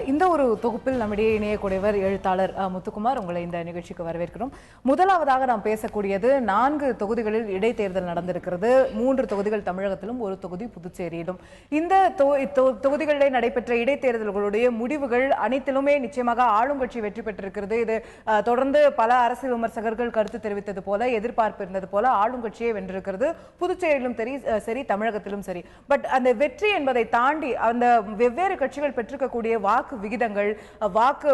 இந்த ஒரு தொகுப்பில் நம்மிடையே இணையக்கூடியவர் எழுத்தாளர் முத்துக்குமார். உங்களை இந்த நிகழ்ச்சிக்கு வரவேற்கிறோம். முதலாவதாக நாம் பேசக்கூடியது 4 தொகுதிகளில் இடைத்தேர்தல் நடந்திருக்கிறது. 3 தொகுதிகள் தமிழகத்திலும், 1 தொகுதி புதுச்சேரியிலும். இந்த தொகுதிகளில் நடைபெற்ற இடைத்தேர்தல்களுடைய முடிவுகள் அனைத்திலுமே நிச்சயமாக ஆளுங்கட்சி வெற்றி பெற்றிருக்கிறது. இது தொடர்ந்து பல அரசியல் விமர்சகர்கள் கருத்து தெரிவித்தது போல, எதிர்பார்ப்பு இருந்தது போல ஆளுங்கட்சியே வென்றிருக்கிறது. புதுச்சேரியிலும் சரி, தமிழகத்திலும் சரி. பட் அந்த வெற்றி என்பதை தாண்டி அந்த வெவ்வேறு கட்சிகள் பெற்றிருக்கக்கூடிய வாக்கு விகிதங்கள், வாக்கு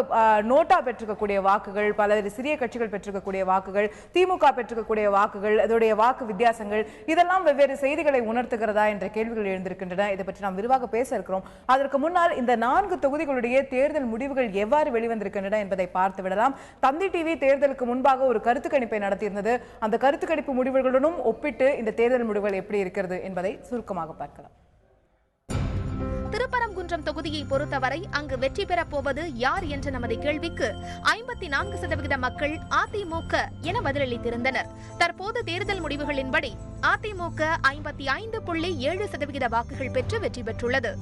நோட்டா பெற்றிருக்கக்கூடிய வாக்குகள், பல சிறிய கட்சிகள் பெற்றிருக்கக்கூடிய வாக்குகள், திமுக பெற்றிருக்கக்கூடிய வாக்குகள், அதோடைய வாக்கு வித்தியாசங்கள், இதெல்லாம் வெவ்வேறு செய்திகளை உணர்த்துகிறதா என்ற கேள்விகள் எழுந்திருக்கின்றன. இதை பற்றி நாம் விரிவாக பேச இருக்கிறோம். அதற்கு முன்னால் இந்த 4 தொகுதிகளுடைய தேர்தல் முடிவுகள் எவ்வாறு வெளிவந்திருக்கின்றன என்பதை பார்த்து விடலாம். தந்தி டிவி தேர்தலுக்கு முன்பாக ஒரு கருத்து கணிப்பை நடத்தியிருந்தது. அந்த கருத்து கணிப்பு முடிவுகளுடனும் ஒப்பிட்டு இந்த தேர்தல் முடிவுகள் எப்படி இருக்கிறது என்பதை சுருக்கமாக பார்க்கலாம். திருப்பரங்குன்றம் தொகுதியை பொறுத்தவரை அங்கு வெற்றி பெறப் போவது யார் என்ற நமது கேள்விக்கு 54% மக்கள் அதிமுக என பதிலளித்திருந்தனர். தற்போது தேர்தல் முடிவுகளின்படி அதிமுக 55.7% வாக்குகள் பெற்று வெற்றி பெற்றுள்ளது.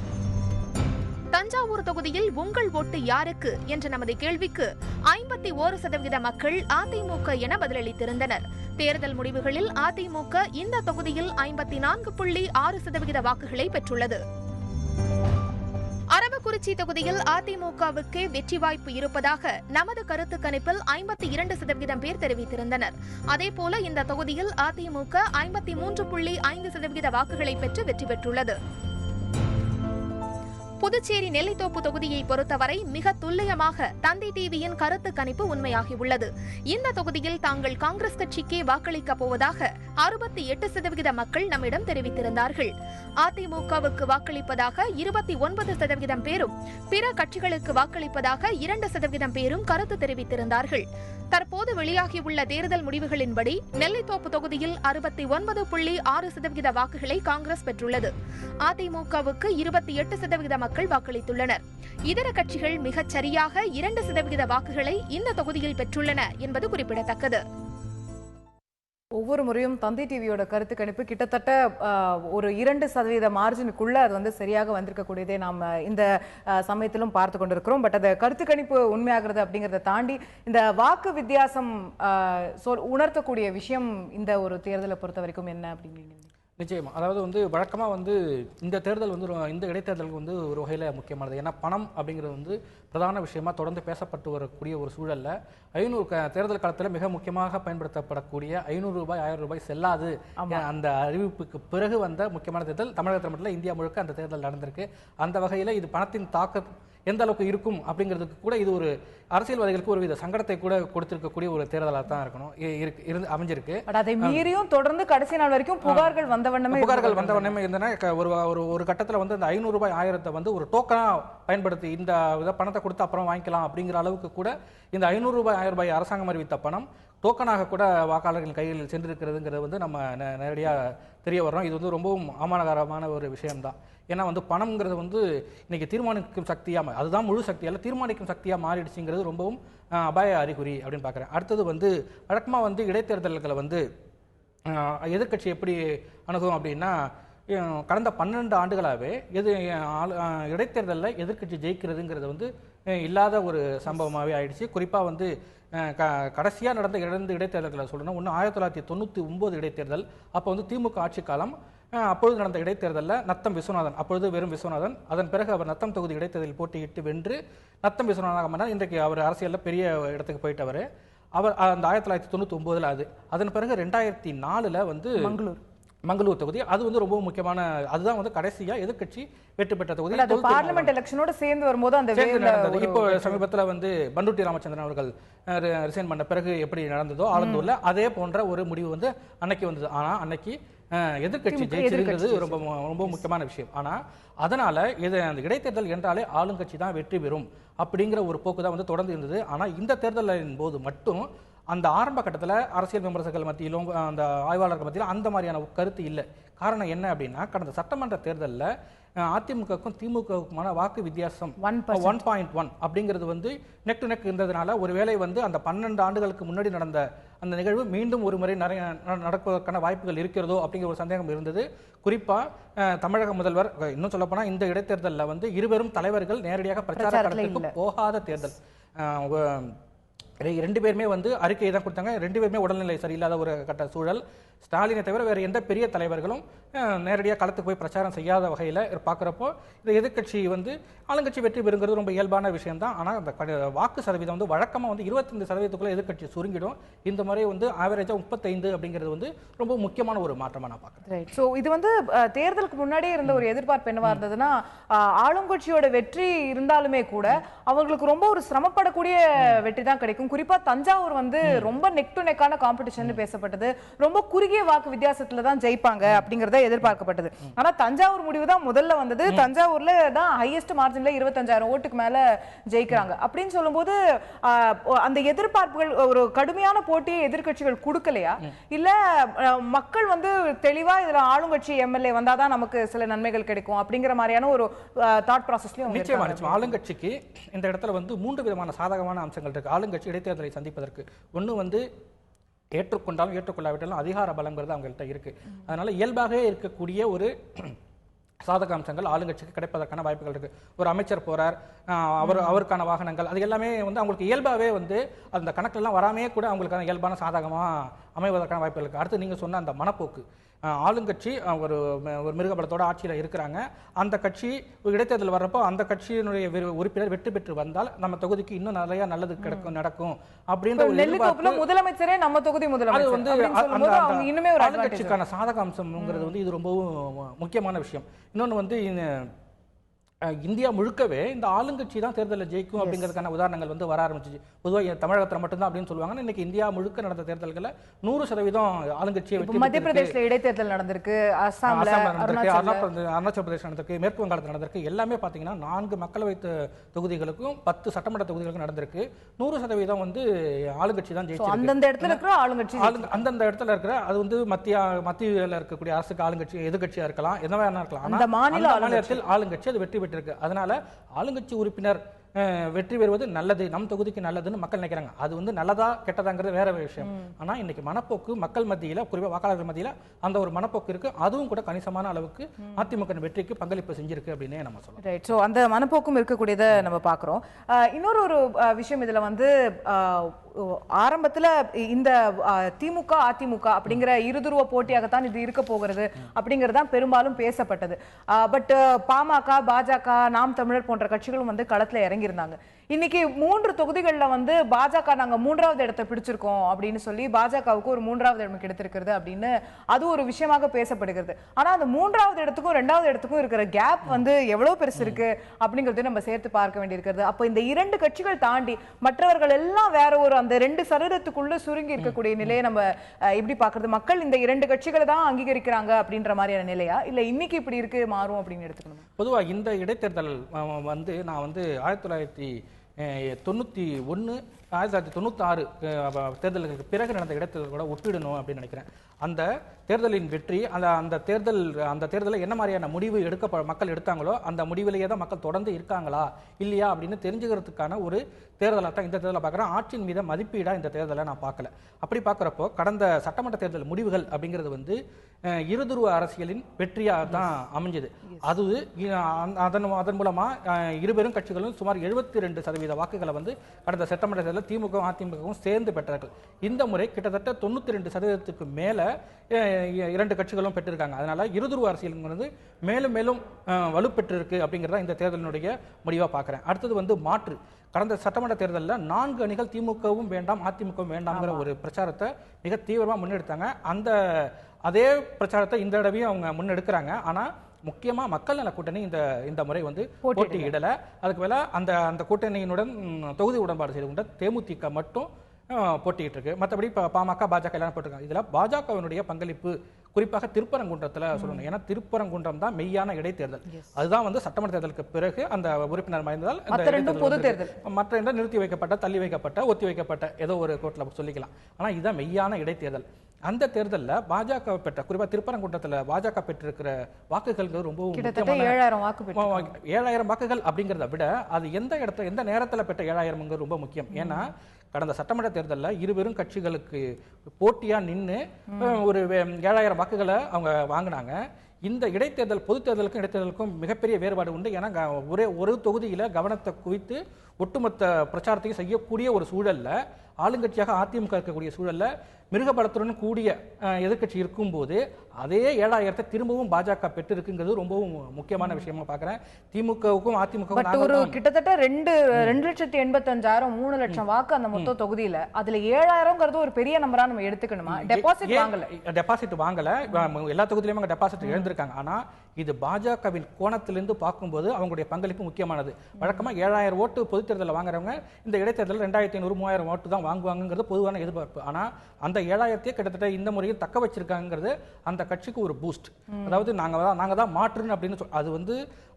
தஞ்சாவூர் தொகுதியில் உங்கள் ஓட்டு யாருக்கு என்ற நமது கேள்விக்கு 51% மக்கள் அதிமுக என பதிலளித்திருந்தனர். தேர்தல் முடிவுகளில் அதிமுக இந்த தொகுதியில் 54.6% வாக்குகளை பெற்றுள்ளது. அரவக்குறிச்சி தொகுதியில் அதிமுகவுக்கு வெற்றி வாய்ப்பு இருப்பதாக நமது கருத்து கணிப்பில் 52% பேர் தெரிவித்திருந்தனர். அதேபோல இந்த தொகுதியில் அதிமுக 53.5% வாக்குகளை பெற்று வெற்றி பெற்றுள்ளது. புதுச்சேரி நெல்லித்தோப்பு தொகுதியை பொறுத்தவரை மிக துல்லியமாக தந்தி டிவியின் கருத்து கணிப்பு உண்மையாகியுள்ளது. இந்த தொகுதியில் தாங்கள் காங்கிரஸ் கட்சிக்கே வாக்களிக்கப் போவதாக 68% மக்கள் நம்மிடம் தெரிவித்திருந்தார்கள். அதிமுகவுக்கு வாக்களிப்பதாக 29% பேரும், பிற கட்சிகளுக்கு வாக்களிப்பதாக 2% பேரும் கருத்து தெரிவித்திருந்தார்கள். தற்போது வெளியாகியுள்ள தேர்தல் முடிவுகளின்படி நெல்லித்தோப்பு தொகுதியில் 69.6% வாக்குகளை காங்கிரஸ் பெற்றுள்ளது. அதிமுகவுக்கு 28% மக்கள் வாக்களித்துள்ளனர். இதர கட்சிகள் மிகச் சரியாக 2% வாக்குகளை இந்த தொகுதியில் பெற்றுள்ளன என்பது குறிப்பிடத்தக்கது. ஒவ்வொரு முறையும் தந்தி டிவியோட கருத்து கணிப்பு கிட்டத்தட்ட ஒரு 2% மார்ஜினுக்குள்ள அது சரியாக வந்திருக்கக்கூடியதே நாம் இந்த சமயத்திலும் பார்த்து கொண்டிருக்கிறோம். பட் அந்த கருத்து கணிப்பு உண்மையாகிறது அப்படிங்கிறத தாண்டி இந்த வாக்கு வித்தியாசம் உணர்த்தக்கூடிய விஷயம் இந்த ஒரு தேர்தலை பொறுத்த வரைக்கும் என்ன அப்படின்னு நிச்சயமா. அதாவது வழக்கமாக இந்த தேர்தல் இந்த இடைத்தேர்தலுக்கு ஒரு வகையில் முக்கியமானது. ஏன்னா பணம் அப்படிங்கிறது பிரதான விஷயமா தொடர்ந்து பேசப்பட்டு வரக்கூடிய ஒரு சூழல்ல 500 தேர்தல் காலத்தில் மிக முக்கியமாக பயன்படுத்தப்படக்கூடிய 500 ரூபாய் 1000 ரூபாய் செல்லாது அந்த அறிவிப்புக்கு பிறகு வந்த முக்கியமான தேர்தல் தமிழகத்தில் மட்டும் இந்தியா முழுக்க அந்த தேர்தல் நடந்திருக்கு. அந்த வகையில் இது பணத்தின் தாக்கம் எந்த அளவுக்கு இருக்கும் அப்படிங்கிறதுக்கு கூட இது ஒரு அரசியல்வாதிகளுக்கு ஒரு வித சங்கடத்தை கூட கொடுத்திருக்கக்கூடிய ஒரு தேர்தலாக தான் இருக்கணும் அமைஞ்சிருக்கு. அதை மீறியும் தொடர்ந்து கடைசி நாள் வரைக்கும் புகார்கள் வந்த வண்ணமே இருந்தன. ஒரு கட்டத்தில் அந்த 500 ரூபாய் 1000 ஒரு டோக்கனா பயன்படுத்தி இந்த பணத்தை கொடுத்து அப்புறம் வாங்கிக்கலாம் அப்படிங்கிற அளவுக்கு கூட இந்த 500 ரூபாய் 1000 ரூபாய் அரசாங்கம் அறிவித்த பணம் டோக்கனாக கூட வாக்காளர்கள் கையில் சென்றிருக்கிறதுங்கிறது நம்ம நேரடியாக தெரிய வர்றோம். இது ரொம்பவும் அவமானகரமான ஒரு விஷயம்தான். ஏன்னா பணம்ங்கிறது இன்னைக்கு தீர்மானிக்கும் சக்தியாக, அதுதான் முழு சக்தியால் தீர்மானிக்கும் சக்தியாக மாறிடுச்சுங்கிறது ரொம்பவும் அபாய அறிகுறி அப்படின்னு பார்க்குறேன். அடுத்தது வழக்கமாக இடைத்தேர்தல்களை எதிர்கட்சி எப்படி அணுகும் அப்படின்னா, கடந்த 12 ஆண்டுகளாகவே இடைத்தேர்தலில் எதிர்கட்சி ஜெயிக்கிறதுங்கிறது இல்லாத ஒரு சம்பவமாகவே ஆயிடுச்சு. குறிப்பாக கடைசியாக நடந்த 2 இடைத்தேர்தல்களை சொல்லணும். ஒன்று 1999 இடைத்தேர்தல். அப்போ திமுக ஆட்சி காலம். அப்பொழுது நடந்த இடைத்தேர்தலில் நத்தம் விஸ்வநாதன், அப்பொழுது வெறும் விஸ்வநாதன், அதன் பிறகு அவர் நத்தம் தொகுதி இடைத்தேர்தலில் போட்டியிட்டு வென்று நத்தம் விஸ்வநாதன் இன்றைக்கு அவர் அரசியலில் பெரிய இடத்துக்கு போயிட்டவர். அவர் அந்த 1999 அதன் பிறகு 2004 மங்களூர் தொகுதி. அது ரொம்ப முக்கியமான, அதுதான் கடைசியா எதிர்கட்சி வெற்றி பெற்ற தொகுதி. பார்லிமெண்ட் எலெக்ஷனோட சேர்ந்து வரும்போது அந்த நடந்தது. இப்போ சமீபத்தில் பண்டூட்டி ராமச்சந்திரன் அவர்கள் ரிசைன் பண்ண பிறகு எப்படி நடந்ததோ ஆலந்தூர்ல அதே போன்ற ஒரு முடிவு அன்னைக்கு வந்தது. ஆனா அன்னைக்கு எதிர்கட்சி ஜெயிச்சிருக்கிறது ரொம்ப முக்கியமான விஷயம். ஆனா அதனால அந்த இடைத்தேர்தல் என்றாலே ஆளுங்கட்சி தான் வெற்றி பெறும் அப்படிங்கிற ஒரு போக்கு தான் தொடர்ந்து இருந்தது. ஆனா இந்த தேர்தலின் போது மட்டும் அந்த ஆரம்ப கட்டத்தில் அரசியல் விமர்சகர்கள் மத்தியிலும் அந்த ஆய்வாளர்கள் மத்தியிலும் அந்த மாதிரியான கருத்து இல்லை. காரணம் என்ன அப்படின்னா, கடந்த சட்டமன்ற தேர்தலில் அதிமுகவுக்கும் திமுகவுக்குமான வாக்கு வித்தியாசம் 1.1 அப்படிங்கிறது வந்து நெக் டு நெக் இருந்ததுனால ஒருவேளை வந்து அந்த 12 ஆண்டுகளுக்கு முன்னாடி நடந்த அந்த நிகழ்வு மீண்டும் ஒரு முறை நடப்பதற்கான வாய்ப்புகள் இருக்கிறதோ அப்படிங்கிற ஒரு சந்தேகம் இருந்தது. குறிப்பாக தமிழக முதல்வர், இன்னும் சொல்லப்போனால் இந்த இடைத்தேர்தலில் வந்து இருவரும் தலைவர்கள் நேரடியாக பிரச்சார களத்துக்கு போகாத தேர்தல். ரெண்டு பேருமே வந்து அறிக்கையை தான் கொடுத்தாங்க. ரெண்டு பேருமே உடல்நிலை சரியில்லாத ஒரு கட்ட சூழல். ஸ்டாலினை தவிர வேறு எந்த பெரிய தலைவர்களும் நேரடியாக களத்துக்கு போய் பிரச்சாரம் செய்யாத வகையில் பார்க்குறப்போ இந்த எதிர்க்கட்சி வந்து ஆளுங்கட்சி வெற்றி பெறுங்கிறது ரொம்ப இயல்பான விஷயம் தான். ஆனால் அந்த வாக்கு சதவீதம் வந்து வழக்கமாக வந்து 25% எதிர்க்கட்சி சுருங்கிடும். இந்த முறை வந்து ஆவரேஜாக 35 அப்படிங்கிறது வந்து ரொம்ப முக்கியமான ஒரு மாற்றமாக நான் பார்க்குறேன். ஸோ இது வந்து தேர்தலுக்கு முன்னாடியே இருந்த ஒரு எதிர்பார்ப்பு என்னவா இருந்ததுன்னா, ஆளுங்கட்சியோட வெற்றி இருந்தாலுமே கூட அவங்களுக்கு ரொம்ப ஒரு சிரமப்படக்கூடிய வெற்றி தான் கிடைக்கும். குறிப்பா தஞ்சாவூர் வந்து ரொம்ப நெக் டு நெக்கான காம்படிஷன் பேசப்பட்டது. ரொம்ப குறுகிய வாக்கு வித்தியாசத்துல தான் ஜெயிப்பாங்க அப்படிங்கறத எதிர்பார்க்கப்பட்டது. ஆனா தஞ்சாவூர் முடிவு தான் முதல்ல வந்தது. தஞ்சாவூர்ல தான் ஹையஸ்ட் மார்ஜின்ல 25,000 ஓட்டுக்கு மேல ஜெயிக்கிறாங்க. அப்படின்னு சொல்லும்போது அந்த எதிர்பார்ப்புகள், ஒரு கடுமையான போட்டியை எதிர்க்கட்சிகள் கொடுக்கலையா, இல்ல மக்கள் வந்து தெளிவா இதுல ஆளுங்கட்சி எம்எல்ஏ வந்தாதான் நமக்கு சில நன்மைகள் கிடைக்கும் அப்படிங்கிற மாதிரியான ஒரு தாட் ப்ராசஸ்லயும் நிச்சயமா ஆளுங்கட்சிக்கு இந்த இடத்துல வந்து 3 விதமான சாதகமான அம்சங்கள் இருக்கு ஆளுங்கட்சி இடைத்தேர்தலை சந்திப்பதற்கு. ஒன்று வந்து ஏற்றுக்கொண்டாலும் ஏற்றுக்கொள்ளாவிட்டாலும் அதிகார பலங்கிறது அவங்கள்ட்ட இருக்கு. அதனால இயல்பாகவே இருக்கக்கூடிய ஒரு சாதக அம்சங்கள் ஆளுங்கட்சிக்கு கிடைப்பதற்கான வாய்ப்புகள் இருக்கு. ஒரு அமைச்சர் போறார், அவருக்கான வாகனங்கள், அது எல்லாமே வந்து அவங்களுக்கு இயல்பாகவே வந்து அந்த கணக்கெல்லாம் வராமே கூட அவங்களுக்கான இயல்பான சாதகமா அமைவதற்கான வாய்ப்புகள் இருக்கு. அடுத்து நீங்க சொன்ன அந்த மனப்போக்கு, ஆளுங்கட்சி ஒரு மிருகபலத்தோட ஆட்சியில் இருக்கிறாங்க. அந்த கட்சி இடைத்தேர்தல் வர்றப்போ அந்த கட்சியினுடைய உறுப்பினர் வெற்றி பெற்று வந்தால் நம்ம தொகுதிக்கு இன்னும் நிறைய நல்லது நடக்கும் அப்படின்ற ஒரு முதலமைச்சரே நம்ம தொகுதி முதலமைச்சர் வந்து இன்னுமே ஒரு ஆளுங்கட்சிக்கான சாதக அம்சம்ங்கிறது வந்து இது ரொம்பவும் முக்கியமான விஷயம். இன்னொன்று வந்து இந்தியா முழுக்கவே இந்த ஆளுங்கட்சி தான் தேர்தலில் ஜெயிக்கும் அப்படிங்கிறதுக்கான உதாரணங்கள் வந்து வர ஆரம்பிச்சிச்சு. பொதுவாக தமிழகத்தில் மட்டும்தான் அப்படின்னு சொல்லுவாங்க. இன்னைக்கு இந்தியா முழுக்க நடந்த தேர்தல்களில் 100% ஆளுங்கட்சியை வெற்றி. மத்திய பிரதேசத்தில் இடைத்தேர்தல் நடந்திருக்கு, அசாம்ல நடந்திருக்கு, அருணாச்சல பிரதேசம் நடந்திருக்கு, மேற்கு வங்காளத்தில் நடந்திருக்கு. எல்லாமே பார்த்தீங்கன்னா 4 மக்களவை தொகுதிகளுக்கும் 10 சட்டமன்ற தொகுதிகளுக்கும் நடந்திருக்கு. 100% வந்து ஆளுங்கட்சி தான் ஜெயிச்சு. அந்தந்த இடத்துல இருக்கிற ஆளுங்கட்சி, அந்தந்த இடத்துல இருக்கிற அது வந்து மத்தியில் இருக்கக்கூடிய அரசுக்கு ஆளுங்கட்சி எதிர்கட்சியா இருக்கலாம், என்ன வேணா இருக்கலாம். ஆனால் மாநிலத்தில் ஆளுங்கட்சி அது வெற்றி இருக்கு. அதனால ஆளுங்கட்சி உறுப்பினர் வெற்றி பெறுவது நல்லது, நம் தொகுதிக்கு நல்லதுன்னு மக்கள் நினைக்கிறாங்க. அது வந்து நல்லதா கெட்டதாங்கிறது வேற விஷயம். ஆனா இன்னைக்கு மனப்போக்கு மக்கள் மத்தியில, குறிப்பா வாக்காளர்கள் மத்தியில அந்த ஒரு மனப்போக்கு இருக்கு. அதுவும் கூட கணிசமான அளவுக்கு அதிமுக வெற்றிக்கு பங்களிப்பு செஞ்சிருக்கு அப்படின்னே நம்ம சொல்லலாம். ரைட். ஸோ அந்த மனப்போக்கும் இருக்கக்கூடியதை நம்ம பார்க்குறோம். இன்னொரு விஷயம் இதுல வந்து ஆரம்பத்துல இந்த திமுக அதிமுக அப்படிங்கிற இருதுருவ போட்டியாகத்தான் இது இருக்க போகிறது அப்படிங்கறதுதான் பெரும்பாலும் பேசப்பட்டது. பட் பாமக, பாஜக, நாம் தமிழர் போன்ற கட்சிகளும் வந்து களத்துல இறங்கியிருந்தாங்க. இன்னைக்கு 3 தொகுதிகள்ல வந்து பாஜக நாங்க 3வது இடத்தை பிடிச்சிருக்கோம் அப்படின்னு சொல்லி பாஜகவுக்கு ஒரு 3வது இடம் கிடைத்திருக்கிறது அப்படின்னு அது ஒரு விஷயமாக பேசப்படுகிறது. ஆனா அந்த 3வது இடத்துக்கும் 2வது இடத்துக்கும் இருக்கிற கேப் வந்து எவ்வளவு பெருசு இருக்கு அப்படிங்கறத நம்ம சேர்த்து பார்க்க வேண்டியிருக்கிறது. அப்ப இந்த 2 கட்சிகள் தாண்டி மற்றவர்கள் எல்லாம் வேற ஒரு அந்த 2% சுருங்கி இருக்கக்கூடிய நிலையை நம்ம எப்படி பாக்குறது? மக்கள் இந்த 2 கட்சிகளை தான் அங்கீகரிக்கிறாங்க அப்படின்ற மாதிரியான நிலையா, இல்ல இன்னைக்கு இப்படி இருக்கு மாறும் அப்படின்னு எடுத்துக்கணும்? பொதுவா இந்த இடைத்தேர்தல் வந்து நான் வந்து 1991 1996 தேர்தலுக்கு பிறகு நடந்த இடைத்தேர்தலோட ஒப்பிடணும் அப்படின்னு நினைக்கிறேன். அந்த தேர்தலின் வெற்றி, அந்த தேர்தலில் என்ன மாதிரியான முடிவு மக்கள் எடுத்தாங்களோ அந்த முடிவிலேயே தான் மக்கள் தொடர்ந்து இருக்காங்களா இல்லையா அப்படின்னு தெரிஞ்சுக்கிறதுக்கான ஒரு தேர்தலாக தான் இந்த தேர்தலை பார்க்குறேன். ஆட்சியின் மீது மதிப்பீடா இந்த தேர்தலை நான் பார்க்கல. அப்படி பார்க்குறப்போ கடந்த சட்டமன்ற தேர்தல் முடிவுகள் அப்படிங்கிறது வந்து இருதுருவ அரசியலின் வெற்றியாக தான் அமைஞ்சது. அது அதன் மூலமா இருபெரும் கட்சிகளும் சுமார் 72% வாக்குகளை வந்து கடந்த சட்டமன்ற தேர்தலில் திமுக அதிமுகவும் சேர்ந்து பெற்றார்கள். இந்த முறை கிட்டத்தட்ட 92%க்கு மேல 2 கட்சிகளும் பெற்றிருக்காங்க. அதனால இருதுருவ அரசியல் மேலும் மேலும் வலுப்பெற்றிருக்கு அப்படிங்கிறத இந்த தேர்தலினுடைய முடிவா பார்க்கிறேன். அடுத்தது வந்து மாற்று. கடந்த சட்டமன்ற தேர்தலில் 4 அணிகள் திமுகவும் வேண்டாம் அதிமுகவும் வேண்டாம்ங்கிற ஒரு பிரச்சாரத்தை மிக தீவிரமாக முன்னெடுத்தாங்க. அதே பிரச்சாரத்தை இந்த தடவையும் அவங்க முன்னெடுக்கிறாங்க. ஆனா முக்கியமா மக்கள் நல கூட்டணி இந்த முறை வந்து போட்டியிடல. அதுக்கு மேல அந்த கூட்டணியினுடன் தொகுதி உடன்பாடு செய்து கொண்ட தேமுதிக மட்டும் போட்டிட்டு இருக்கு. மற்றபடி பாமக, பாஜக எல்லாம் போட்டிருக்காங்க. இதுல பாஜகவினுடைய பங்களிப்பு குறிப்பாக திருப்பரங்குன்றத்துல சொல்லணும். ஏன்னா திருப்பரங்குன்றம் தான் மெய்யான இடைத்தேர்தல். அதுதான் வந்து சட்டமன்ற தேர்தலுக்கு பிறகு அந்த உறுப்பினர் மறைந்ததால் மற்ற நிறுத்தி வைக்கப்பட்ட, தள்ளி வைக்கப்பட்ட, ஒத்தி வைக்கப்பட்ட ஏதோ ஒரு கோர்ட்ல சொல்லிக்கலாம். ஆனா இதுதான் மெய்யான இடைத்தேர்தல். அந்த தேர்தலில் பாஜக பெற்ற, குறிப்பாக திருப்பரங்குன்றத்தில் பாஜக பெற்றிருக்கிற வாக்குகள் ரொம்ப 7,000 வாக்குகள் அப்படிங்கிறத விட அது எந்த நேரத்தில் பெற்ற 7,000 ரொம்ப முக்கியம். ஏன்னா கடந்த சட்டமன்ற தேர்தலில் இருவரும் கட்சிகளுக்கு போட்டியா நின்று ஒரு 7,000 வாக்குகளை அவங்க வாங்கினாங்க. இந்த இடைத்தேர்தல், பொது தேர்தலுக்கும் இடைத்தேர்தலுக்கும் மிகப்பெரிய வேறுபாடு உண்டு. ஏன்னா ஒரு தொகுதியில கவனத்தை குவித்து ஒட்டுமொத்த பிரச்சாரத்தையும் செய்யக்கூடிய ஒரு சூழல்ல, ஆளுங்கட்சியாக அதிமுக இருக்கக்கூடிய சூழல்ல மிருகபலத்துடன் கூடிய எதிர்கட்சி இருக்கும்போது அதே 7,000 திரும்பவும் பாஜக பெற்றிருக்குங்கிறது ரொம்பவும் முக்கியமான விஷயமா பாக்குறேன். திமுகவுக்கும் அதிமுகவும் கிட்டத்தட்ட 2,85,000 3 லட்சம் வாக்கு அந்த மொத்த தொகுதியில, அதுல 7,000ங்கிறது ஒரு பெரிய நம்பரா நம்ம எடுத்துக்கணுமா? டெபாசிட் வாங்கல, எல்லா தொகுதியிலும் டெபாசிட் எழுந்திருக்காங்க. ஆனா இது பாஜகவின் கோணத்திலிருந்து பார்க்கும்போது அவங்களுடைய பங்களிப்பு முக்கியமானது. வழக்கமா 7,000 ஓட்டு பொது தேர்தலில் வாங்குறவங்க இந்த இடைத்தேர்தலில் 2,500-3,000 ஓட்டு தான் வாங்குவாங்கிறது பொதுவான எதிர்பார்ப்பு. ஆனா அந்த 7,000 கிட்டத்தட்ட இந்த முறையில் தக்க வச்சிருக்காங்கிறது அந்த கட்சிக்கு ஒரு பூஸ்ட். அதாவது நாங்க தான் மாற்றுன்னு அப்படின்னு அது வந்து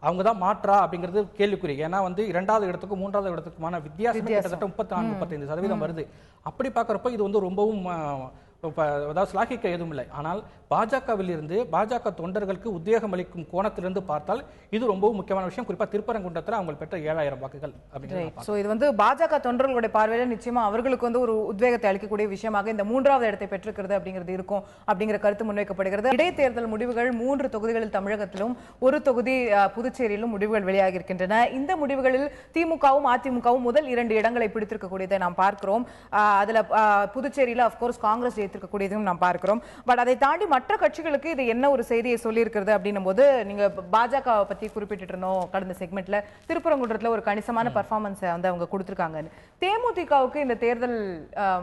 அவங்க தான் மாற்றா அப்படிங்கிறது கேள்விக்குறி. ஏன்னா வந்து 2வது இடத்துக்கும் 3வது இடத்துக்குமான வித்தியாசம் கிட்டத்தட்ட 34-35% வருது. அப்படி பார்க்கறப்ப இது வந்து ரொம்பவும் அதாவது ஸ்லாகிக்க எதுவும் இல்லை. ஆனால் பாஜகவில் இருந்து பாஜக தொண்டர்களுக்கு உத்வேகம் அளிக்கும் கோணத்திலிருந்து பார்த்தால் இது ரொம்பவும் முக்கியமான விஷயம். குறிப்பா திருப்பரங்குன்றத்தில் அவங்க பெற்ற 7,000 வாக்குகள் அப்படிங்கிறது. சோ இது வந்து பாஜக தொண்டர்களுடைய பார்வையில நிச்சயமா அவர்களுக்கு வந்து ஒரு உத்வேகத்தை அளிக்கக்கூடிய விஷயமாக இந்த 3வது இடத்தை பெற்றிருக்கிறது அப்படிங்கிறது இருக்கும் அப்படிங்கிற கருத்து முன்வைக்கப்படுகிறது. இடைத்தேர்தல் முடிவுகள் 3 தொகுதிகளில் தமிழகத்திலும், ஒரு தொகுதி புதுச்சேரியிலும் முடிவுகள் வெளியாகி இருக்கின்றன. இந்த முடிவுகளில் திமுகவும் அதிமுகவும் முதல் 2 இடங்களை பிடித்திருக்கக்கூடியதை நாம் பார்க்கிறோம். அதுல புதுச்சேரியில அப்கோர்ஸ் காங்கிரஸ் ஜெயித்திருக்கக்கூடியதையும் நாம் பார்க்கிறோம். பட் அதை தாண்டி மற்ற கட்சிகளுக்கு இது என்ன ஒரு செய்தியை சொல்லி இருக்கிறது அப்படின்னும் போது, நீங்க பாஜக பத்தி குறிப்பிட்டு இருந்தோம் கடந்த செக்மெண்ட்ல, திருப்பரங்குன்றத்துல ஒரு கணிசமான பர்ஃபார்மன்ஸ் வந்து அவங்க கொடுத்திருக்காங்க. தேமுதிகவுக்கு இந்த தேர்தல்